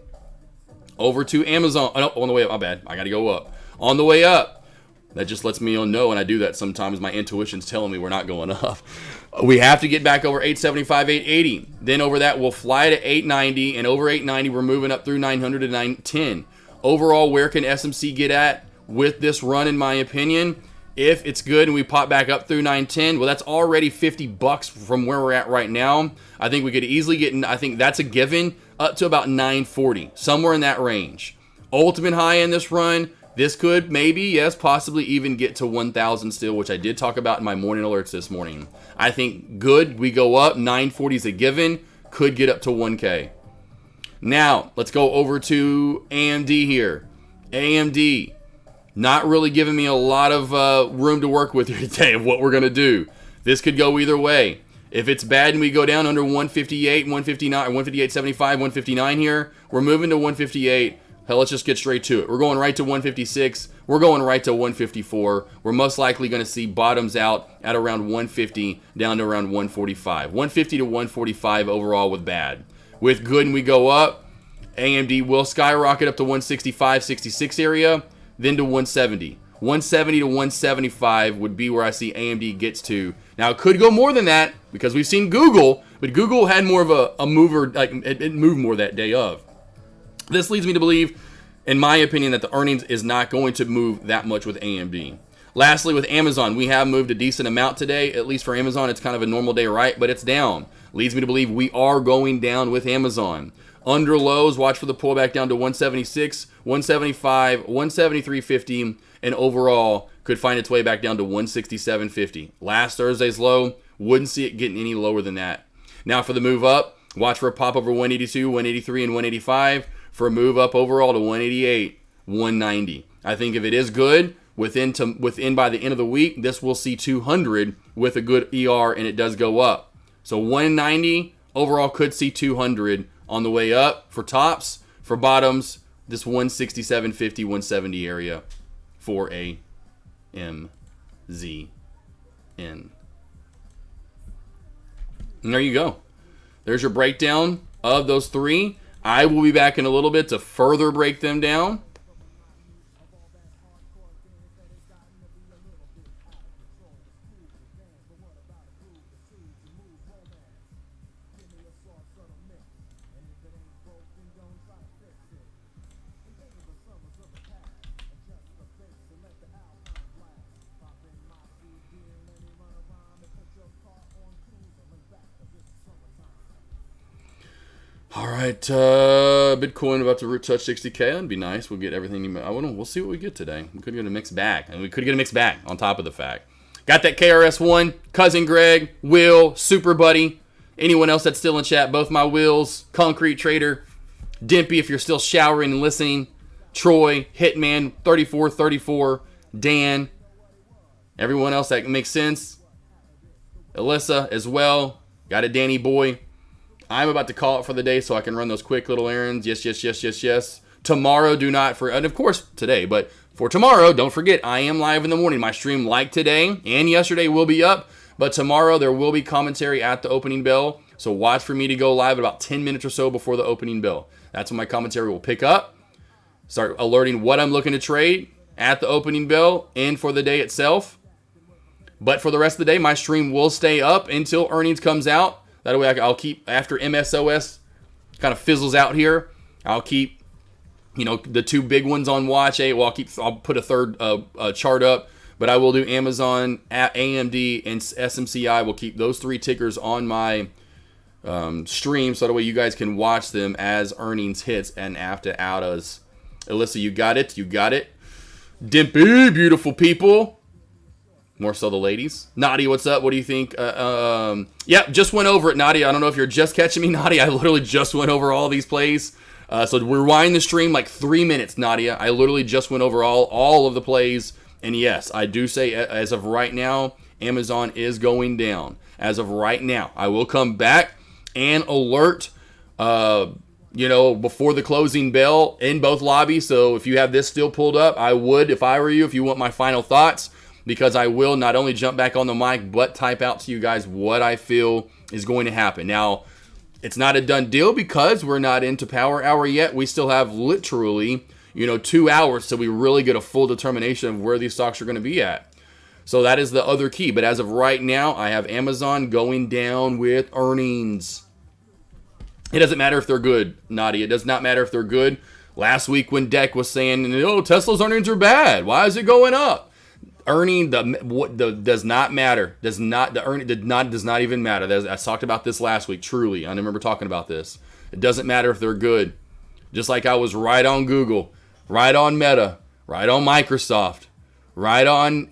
Over to Amazon. Oh, no, on the way up, my bad. I got to go up. On the way up, that just lets me know, and I do that sometimes. My intuition's telling me we're not going up. We have to get back over 875, 880. Then over that, we'll fly to 890, and over 890, we're moving up through 900 to 910. Overall, where can SMC get at with this run, in my opinion? If it's good and we pop back up through 910, well, that's already $50 from where we're at right now. I think we could easily get, I think that's a given, up to about 940, somewhere in that range. Ultimate high in this run, this could maybe, yes, possibly even get to 1,000 still, which I did talk about in my morning alerts this morning. I think good, we go up, 940 is a given, could get up to 1K. Now, let's go over to AMD here. AMD. Not really giving me a lot of room to work with here today of what we're going to do. This could go either way. If it's bad and we go down under 158, 159, or 158.75, 159 here, we're moving to 158. Hell, let's just get straight to it. We're going right to 156. We're going right to 154. We're most likely going to see bottoms out at around 150 down to around 145. 150 to 145 overall with bad. With good and we go up, AMD will skyrocket up to 165, 66 area. Then to 170. 170 to 175 would be where I see AMD gets to. Now, it could go more than that because we've seen Google, but Google had more of a mover, like it moved more that day of. This leads me to believe, in my opinion, that the earnings is not going to move that much with AMD. Lastly, with Amazon, we have moved a decent amount today. At least for Amazon, it's kind of a normal day, right? But it's down. Leads me to believe we are going down with Amazon. Under lows, watch for the pullback down to 176, 175, 173.50, and overall could find its way back down to 167.50. Last Thursday's low, wouldn't see it getting any lower than that. Now for the move up, watch for a pop over 182, 183, and 185 for a move up overall to 188, 190. I think if it is good, within by the end of the week, this will see 200 with a good ER, and it does go up. So 190 overall could see 200 on the way up for tops. For bottoms, this 167.50, 170 area for a MZN. And there you go. There's your breakdown of those three. I will be back in a little bit to further break them down. All right, Bitcoin about to touch 60K. That'd be nice. We'll get everything. We'll see what we get today. We could get a mixed bag, and we could get a mixed bag on top of the fact. Got that KRS-One, Cousin Greg, Will, Super Buddy, anyone else that's still in chat. Both my Wills, Concrete Trader, Dimpy if you're still showering and listening, Troy, Hitman, 3434, Dan, everyone else that makes sense. Alyssa as well. Got a Danny Boy. I'm about to call it for the day so I can run those quick little errands. Yes. Tomorrow, and of course today, but for tomorrow, don't forget, I am live in the morning. My stream like today and yesterday will be up, but tomorrow there will be commentary at the opening bell. So watch for me to go live about 10 minutes or so before the opening bell. That's when my commentary will pick up. Start alerting what I'm looking to trade at the opening bell and for the day itself. But for the rest of the day, my stream will stay up until earnings comes out. That way I'll keep, after MSOS kind of fizzles out here, I'll keep, the two big ones on watch. I'll put a third chart up, but I will do Amazon, AMD, and SMCI. We'll keep those three tickers on my stream so that way you guys can watch them as earnings hits and after outas. Alyssa, you got it. Dimpy, beautiful people. More so the ladies. Nadia, what's up? What do you think? Just went over it, Nadia. I don't know if you're just catching me, Nadia. I literally just went over all these plays. So rewind the stream like 3 minutes, Nadia. I literally just went over all of the plays. And yes, I do say as of right now, Amazon is going down. As of right now. I will come back and alert, before the closing bell in both lobbies. So if you have this still pulled up, I would, if I were you, if you want my final thoughts, because I will not only jump back on the mic, but type out to you guys what I feel is going to happen. Now, it's not a done deal because we're not into Power Hour yet. We still have literally, 2 hours till we really get a full determination of where these stocks are going to be at. So that is the other key. But as of right now, I have Amazon going down with earnings. It doesn't matter if they're good, Nadia. It does not matter if they're good. Last week when Deck was saying, Tesla's earnings are bad. Why is it going up? Earning does not matter. Does not even matter. I talked about this last week. Truly, I remember talking about this. It doesn't matter if they're good. Just like I was right on Google, right on Meta, right on Microsoft, right on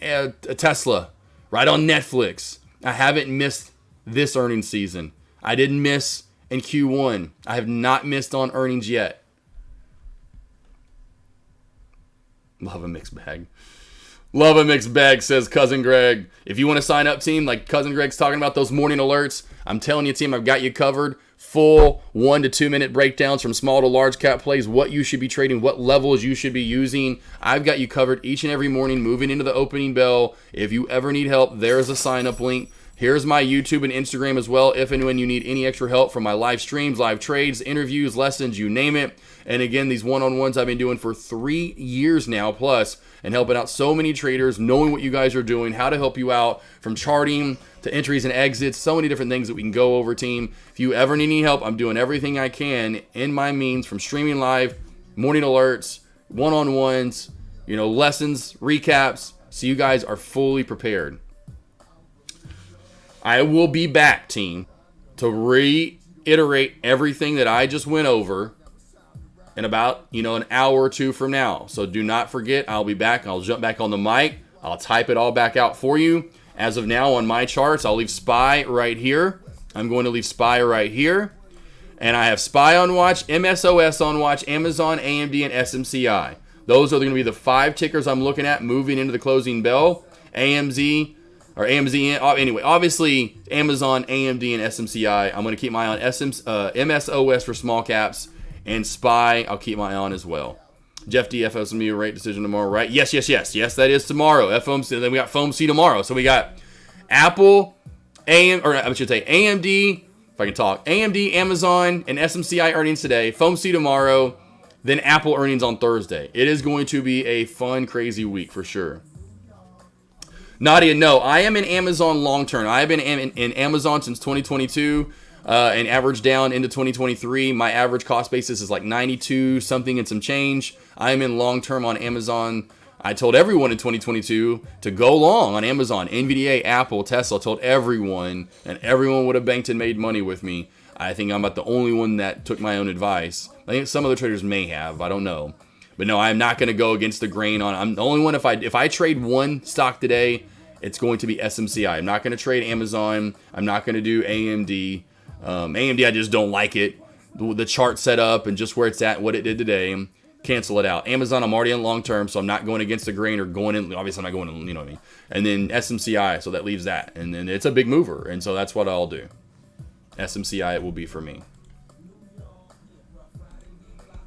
Tesla, right on Netflix. I haven't missed this earnings season. I didn't miss in Q1. I have not missed on earnings yet. Love a mixed bag. Love a mixed bag, says Cousin Greg. If you want to sign up, team, like Cousin Greg's talking about those morning alerts, I'm telling you, team, I've got you covered. Full 1 to 2 minute breakdowns from small to large cap plays, what you should be trading, what levels you should be using. I've got you covered each and every morning moving into the opening bell. If you ever need help, there's a sign up link. Here's my YouTube and Instagram as well, if and when you need any extra help from my live streams, live trades, interviews, lessons, you name it. And again, these one-on-ones I've been doing for 3 years now plus, and helping out so many traders, knowing what you guys are doing, how to help you out from charting to entries and exits, so many different things that we can go over, team. If you ever need any help, I'm doing everything I can in my means, from streaming live, morning alerts, one-on-ones, lessons, recaps, so you guys are fully prepared. I will be back, team, to reiterate everything that I just went over in about, an hour or two from now. So do not forget, I'll be back. I'll jump back on the mic. I'll type it all back out for you. As of now, on my charts, I'll leave SPY right here. I'm going to leave SPY right here. And I have SPY on watch, MSOS on watch, Amazon, AMD, and SMCI. Those are going to be the 5 tickers I'm looking at moving into the closing bell. AMZ, anyway, obviously Amazon, AMD, and SMCI. I'm going to keep my eye on MSOS for small caps, and SPY I'll keep my eye on as well. Jeff D, FOMC rate decision tomorrow, right? Yes, that is tomorrow. FOMC, then we got FOMC tomorrow. So we got Apple, AMD, if I can talk, AMD, Amazon, and SMCI earnings today, FOMC tomorrow, then Apple earnings on Thursday. It is going to be a fun, crazy week for sure. Nadia, no, I am in Amazon long term. I have been in Amazon since 2022 and averaged down into 2023. My average cost basis is like 92 something and some change. I am in long term on Amazon. I told everyone in 2022 to go long on Amazon, NVDA, Apple, Tesla. I told everyone, and everyone would have banked and made money with me. I think I'm about the only one that took my own advice. I think some other traders may have. I don't know. But no, I'm not going to go against the grain on. I'm the only one. If I trade one stock today, it's going to be SMCI. I'm not going to trade Amazon. I'm not going to do AMD. AMD, I just don't like it. The chart set up and just where it's at, what it did today. Cancel it out. Amazon, I'm already in long term, so I'm not going against the grain or going in. Obviously, I'm not going in. You know what I mean. And then SMCI, so that leaves that. And then it's a big mover, and so that's what I'll do. SMCI, it will be for me.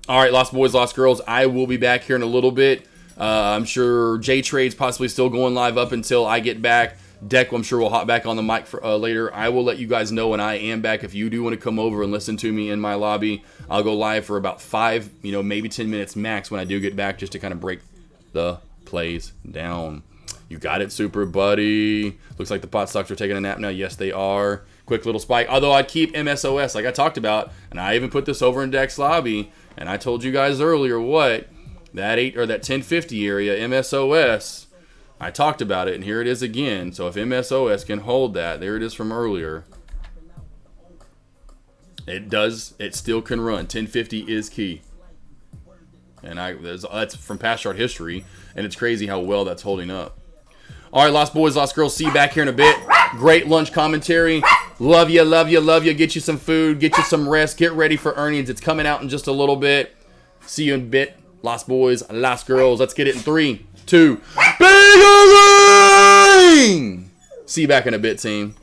All right, Lost Boys, Lost Girls, I will be back here in a little bit. I'm sure J-Trade's possibly still going live up until I get back. Deck, I'm sure we'll hop back on the mic for, later. I will let you guys know when I am back. If you do want to come over and listen to me in my lobby, I'll go live for about 5, maybe 10 minutes max when I do get back, just to kind of break the plays down. You got it, Super Buddy. Looks like the pot stocks are taking a nap now. Yes, they are. Quick little spike. Although I'd keep MSOS like I talked about, and I even put this over in Deck's lobby. And I told you guys earlier that 1050 area, MSOS, I talked about it, and here it is again. So if MSOS can hold that, there it is from earlier. It still can run. 1050 is key. And that's from past chart history, and it's crazy how well that's holding up. All right, Lost Boys, Lost Girls, see you back here in a bit. Great lunch commentary. Love you, love you, love you. Get you some food, get you some rest, get ready for earnings. It's coming out in just a little bit. See you in a bit. Lost Boys, Lost Girls. Let's get it in 3, 2. Bang! See you back in a bit, team.